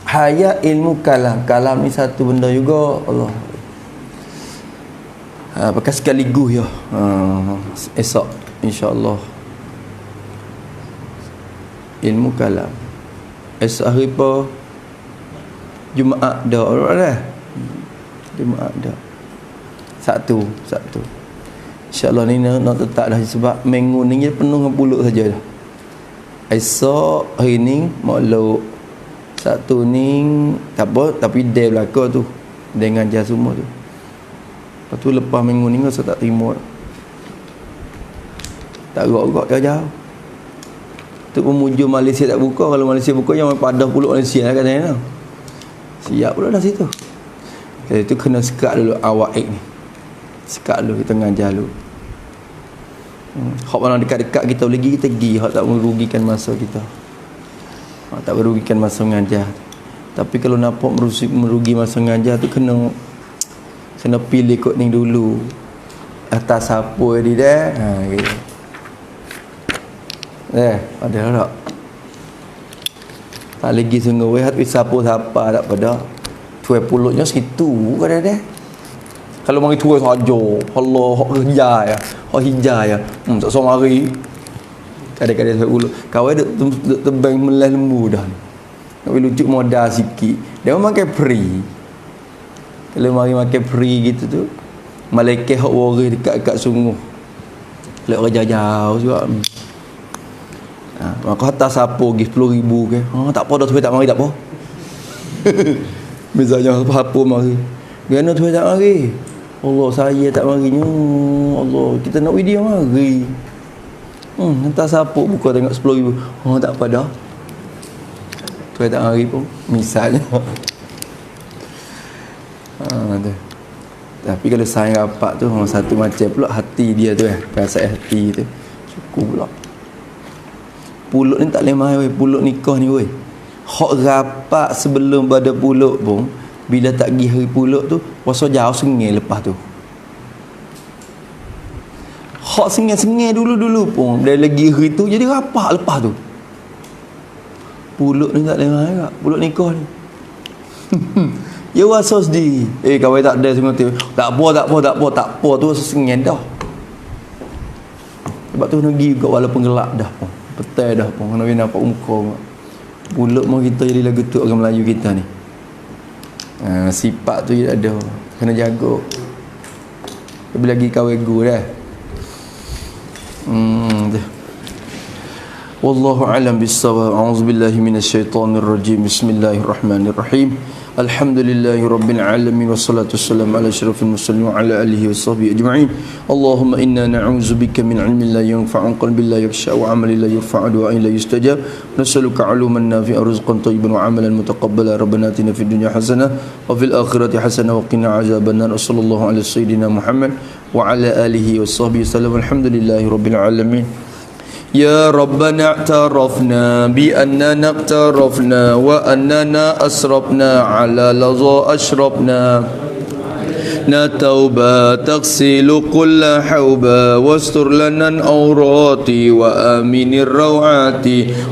hayat ilmu kalam. Kalam ni satu benda juga Allah. Pakai sekaligus ya. Esok insya-Allah ilmu kalam. Esok hari apa? Jumaat dah. Jumaat dah. Satu. InsyaAllah ni nak tetap dah, sebab minggu ni dia penuh dengan pulut saja dah. Esok hari ni makluk. Satu ni tak apa, tapi dia belaka tu dengan jas semua tu. Lepas tu lepas minggu ni rasa tak terima. Tak gerak-gerak jauh. Tu pemuju Malaysia tak buka. Kalau Malaysia buka yang padah pulut Malaysia lah katanya. Siap pula dah situ. Jadi tu kena sekat dulu awak ni. Sekat dulu, kita ngajar dulu. Hak mana dekat-dekat kita lagi kita pergi. Hak tak merugikan masa kita. Hak tak merugikan masa mengajar. Tapi kalau nampak merugi masa mengajar tu kena pilih kot ni dulu. Atas apa dia dah. Gitu. Ada tak? Tak lagi sungguh tapi siapa-siapa tak pada. Tuai pulutnya segitu kan dah. Kalau mari tuai saja. Allah hak hijau ya. Hak hijau ya. Tak sama mari. Kadang-kadang tuai pulut. Kau ada tebang melas lembu dah. Nak lucu modal sikit. Dia makan free. Kalau mari makan free gitu tu, malaikat hak waris dekat sungguh. Lek kerja jauh juga. Maka atas siapa pergi 10,000 ke. Tak apa dah tuai tak mari tak apa. Misalnya apa mari. Kerana Tuhan tak mari. Allah saya tak marinya. Allah kita nak video mari. Hantar sapuk buka tengok 10,000. Oh tak apa dah. Tuhan tak mari pun misalnya. Tu. Tapi kalau sayang rapat tu satu macam pula hati dia tu perasaan hati tu. Cukup pula. Pulut ni tak lemah weh, pulut nikah ni weh. Hak rapat sebelum pada pulut pun bila tak pergi hari pulut tu puasa jauh sengih lepas tu. Hak sengih-sengih dulu-dulu pun dah lagi hari tu jadi rapat lepas tu. Pulut ni tak lemah juga, pulut nikah ni. Ya rasa sedih. Kawan tak ada semua tu. Tak apa tu rasa sengih dah. Sebab tu nak pergi juga walaupun gelap dah pun. Petai dah pun kena nampak muka. Pulut mau kita jadi lagu tu orang Melayu kita ni. Sifat tu ada. Kena jaga. Lebih lagi kawan gu dah. Wallahu a'lam bis-shawab. A'udzubillahi minasyaitonir rajim. Bismillahirrahmanirrahim. Alhamdulillahi rabbil alamin wassalatu wassalamu ala asyrafil mursalin wa ala alihi washabbihi ajma'in. Allahumma inna na'udzubika min ilmin la yanfa'u qalbin la yakhsha wa 'amalin la yurfa'u wa la yustajab. Nas'aluka 'uluman nafi'an rizqan thayyiban wa 'amalan mutaqabbalan. Rabbana atina fid dunya hasanah wa fil akhirati hasanah wa qina 'adzabannar. Sallallahu ala sayyidina Muhammad wa ala alihi washabbihi sallam. Alhamdulillahi rabbil alamin. يا ربنا اعترفنا بأننا اقترفنا وأننا أسرفنا على لظى أشربنا توبة تغسل كل حوبة واستر لنا العورات وآمن الروعات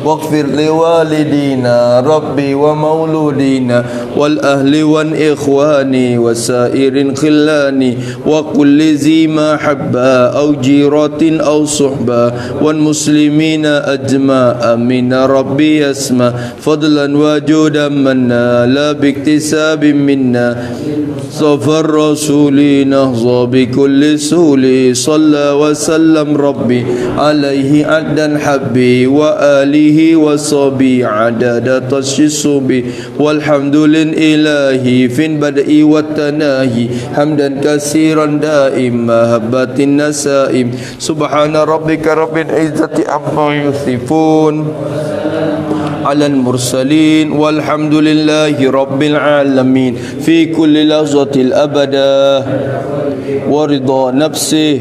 واغفر لوالدينا ربي ومولودينا والأهل والإخوان وسائر خلان وكل ذي محبة أو جيرة أو صحبة والمسلمين أجمع آمين ربي يسمع فضلا وجودا منا لا باكتساب منا صفر رسولي نهضى بكل سولي صلى وسلم ربي عليه عدا حبي وآله وصبي عدد تشصبي والحمد لله في البدء والتناهي حمدا كثيرا دائما هبات النسائم سبحان ربك رب العزة عما يصفون على المرسلين والحمد لله رب العالمين في كل لحظة الأبدا ورضا نفسه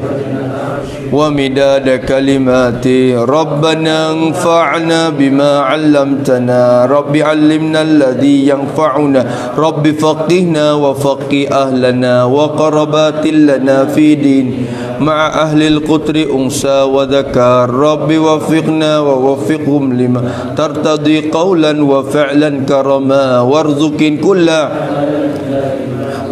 ومداد كلماتي ربنا انفعنا بما علمتنا رب علمنا الذي ينفعنا رب فقهنا وفقه أهلنا وقربات لنا في دين مع أهل القطر أنثى وذكر رب وفقنا ووفقهم لما ترتضي قولا وفعلا كرما وارزق كل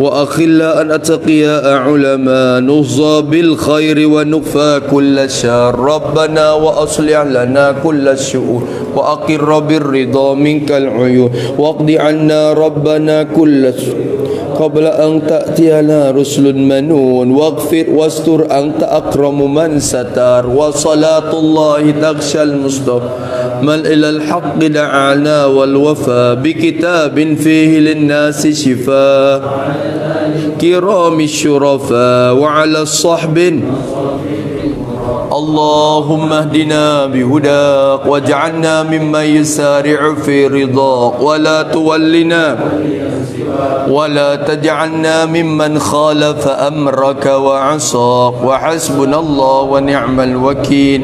وأخلا أن أتقياء علماء نهضى بالخير ونكفى كل شر ربنا وأصلح لنا كل الشؤون وأقر بالرضا منك العيون واقض عنا ربنا كل قبل أن تأتينا رسل منون واغفر واستر أنت أكرم من ستر وصلاة الله تغشى المصطفى من إلى الحق دعانا والوفاء بكتاب فيه للناس شفاء كرام الشرفاء وعلى الصحب اللهم اهدنا بهداك واجعلنا ممن يسارع في رضاك ولا تولنا ولا تجعلنا ممن خالف أمرك وعصاك وحسبنا الله ونعم الوكيل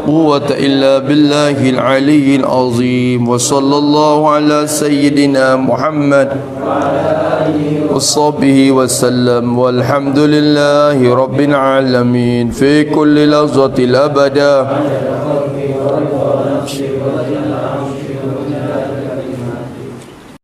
قوة إلا بالله العلي العظيم وصلى الله على سيدنا محمد وصحبه وسلم والحمد لله رب العالمين في كل لحظة الأبدا